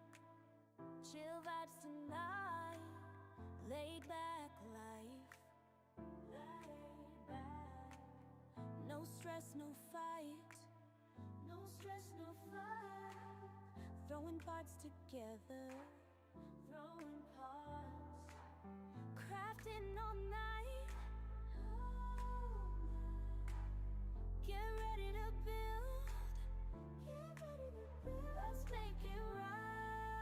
Chill vibes tonight. Laid back life. Laid back. No stress, no fight. No stress, no fight. Throwing parts together. Throwing parts. Crafting all night. Get ready to build. Get ready to build. Let's make it right.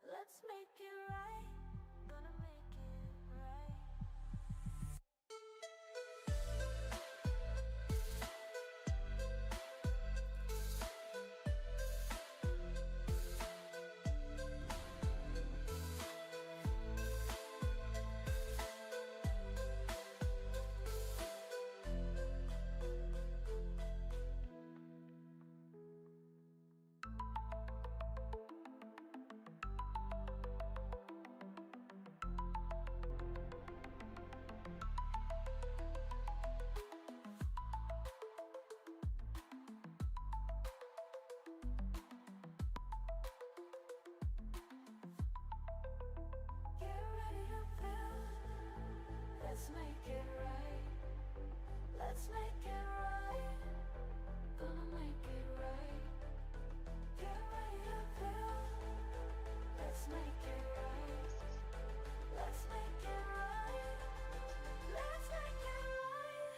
Let's make it right. Gonna make it right. Let's make it right. Let's make it right. Gonna make it right. Get ready to build. Let's make it right. Let's make it right. Let's make it right.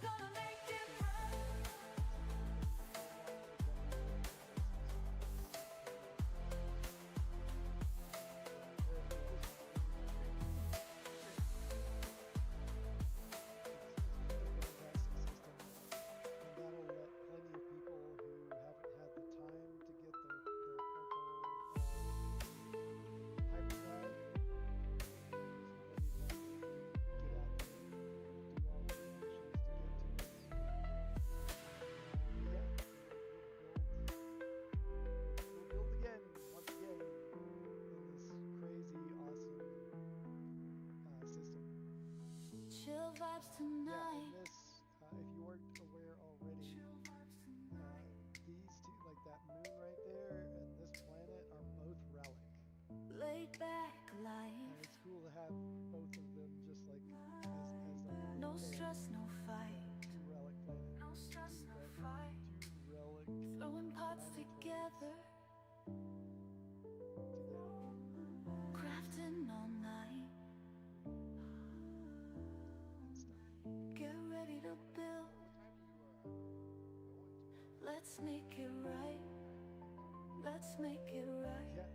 Gonna make it right. That'll let plenty of people who haven't had the time to get their hyperdrive, get out there and do all the missions to get to it. Yeah, we'll build again, once again, in this crazy, awesome system. Chill vibes Yeah, tonight. and this, if you weren't aware already, Chill vibes tonight. these two, like that moon right there and this planet, are both relic. Laid back And life. it's cool to have both of them just like as like a No little stress, no fight. two relic planets. No stress, Two no relic- fight. Two relic Throwing pots planetoids together. together. Crafting all night. And stuff. Get ready to build. Let's make it right. Let's make it right. Yeah,